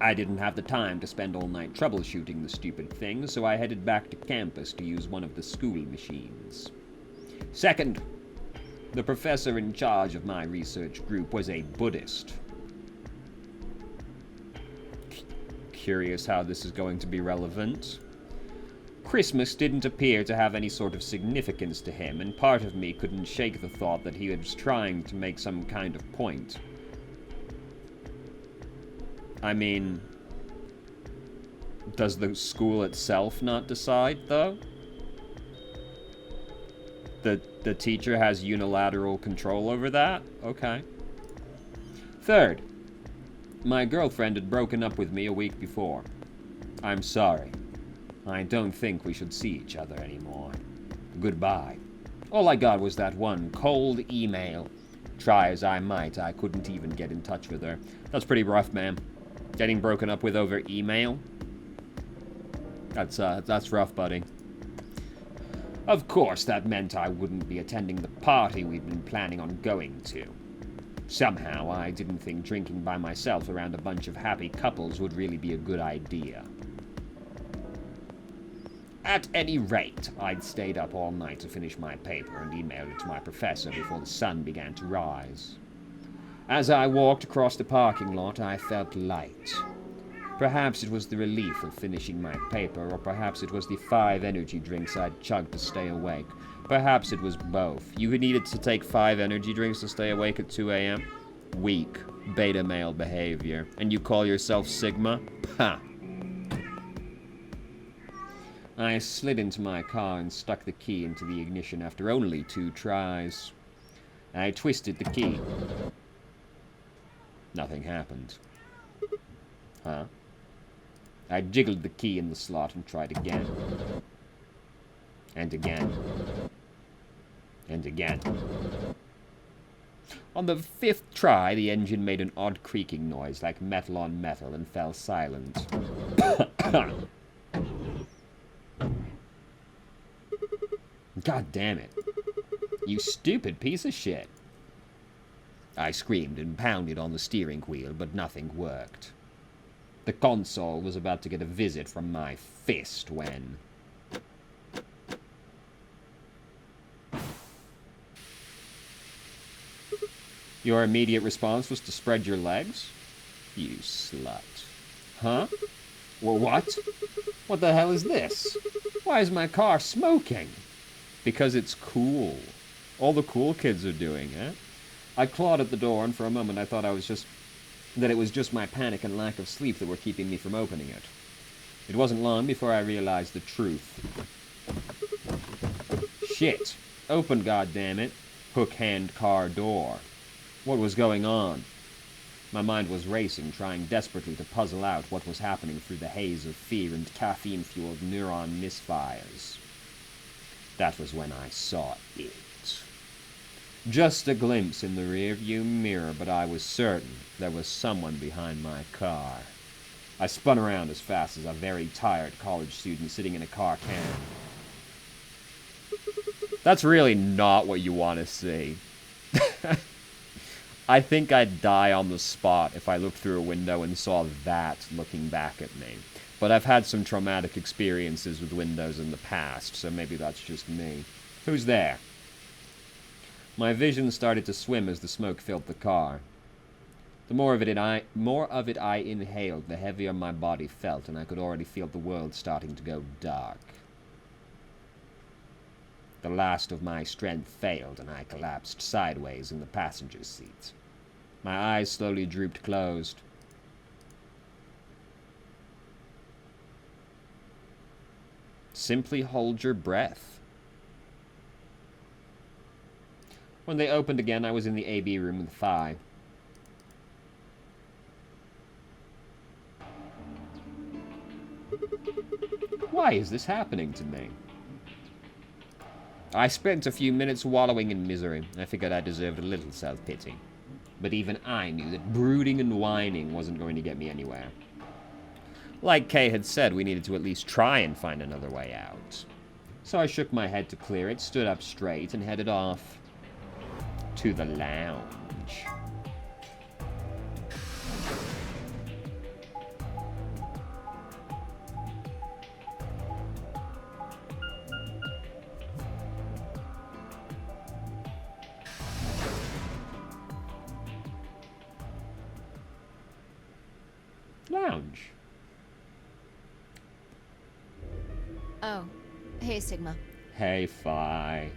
I didn't have the time to spend all night troubleshooting the stupid thing, so I headed back to campus to use one of the school machines. Second, the professor in charge of my research group was a Buddhist. Curious how this is going to be relevant. Christmas didn't appear to have any sort of significance to him, and part of me couldn't shake the thought that he was trying to make some kind of point. I mean, does the school itself not decide, though? The teacher has unilateral control over that? Okay. Third, my girlfriend had broken up with me a week before. I'm sorry. I don't think we should see each other anymore. Goodbye. All I got was that one cold email. Try as I might, I couldn't even get in touch with her. That's pretty rough, man. Getting broken up with over email? That's rough, buddy. Of course, that meant I wouldn't be attending the party we'd been planning on going to. Somehow, I didn't think drinking by myself around a bunch of happy couples would really be a good idea. At any rate, I'd stayed up all night to finish my paper and emailed it to my professor before the sun began to rise. As I walked across the parking lot, I felt light. Perhaps it was the relief of finishing my paper, or perhaps it was the 5 energy drinks I'd chugged to stay awake. Perhaps it was both. You needed to take 5 energy drinks to stay awake at 2 a.m.? Weak, beta male behavior. And you call yourself Sigma? Ha! I slid into my car and stuck the key into the ignition after only 2 tries. I twisted the key. Nothing happened. Huh? I jiggled the key in the slot and tried again. And again. And again. On the 5th try, the engine made an odd creaking noise like metal on metal and fell silent. God damn it. You stupid piece of shit. I screamed and pounded on the steering wheel, but nothing worked. The console was about to get a visit from my fist when... Your immediate response was to spread your legs? You slut. Huh? Well, what? What the hell is this? Why is my car smoking? Because it's cool. All the cool kids are doing it. I clawed at the door, and for a moment I thought that it was just my panic and lack of sleep that were keeping me from opening it. It wasn't long before I realized the truth. Shit. Open, goddammit. Hook hand car door. What was going on? My mind was racing, trying desperately to puzzle out what was happening through the haze of fear and caffeine-fueled neuron misfires. That was when I saw it. Just a glimpse in the rearview mirror, but I was certain there was someone behind my car. I spun around as fast as a very tired college student sitting in a car can. That's really not what you want to see. I think I'd die on the spot if I looked through a window and saw that looking back at me. But I've had some traumatic experiences with windows in the past, so maybe that's just me. Who's there? My vision started to swim as the smoke filled the car. The more of it I inhaled, the heavier my body felt, and I could already feel the world starting to go dark. The last of my strength failed, and I collapsed sideways in the passenger seat. My eyes slowly drooped closed. Simply hold your breath. When they opened again, I was in the AB room with Phi. Why is this happening to me? I spent a few minutes wallowing in misery. I figured I deserved a little self-pity. But even I knew that brooding and whining wasn't going to get me anywhere. Like Kay had said, we needed to at least try and find another way out. So I shook my head to clear it, stood up straight, and headed off to the lounge. Lounge. Oh, hey, Sigma. Hey, Phi.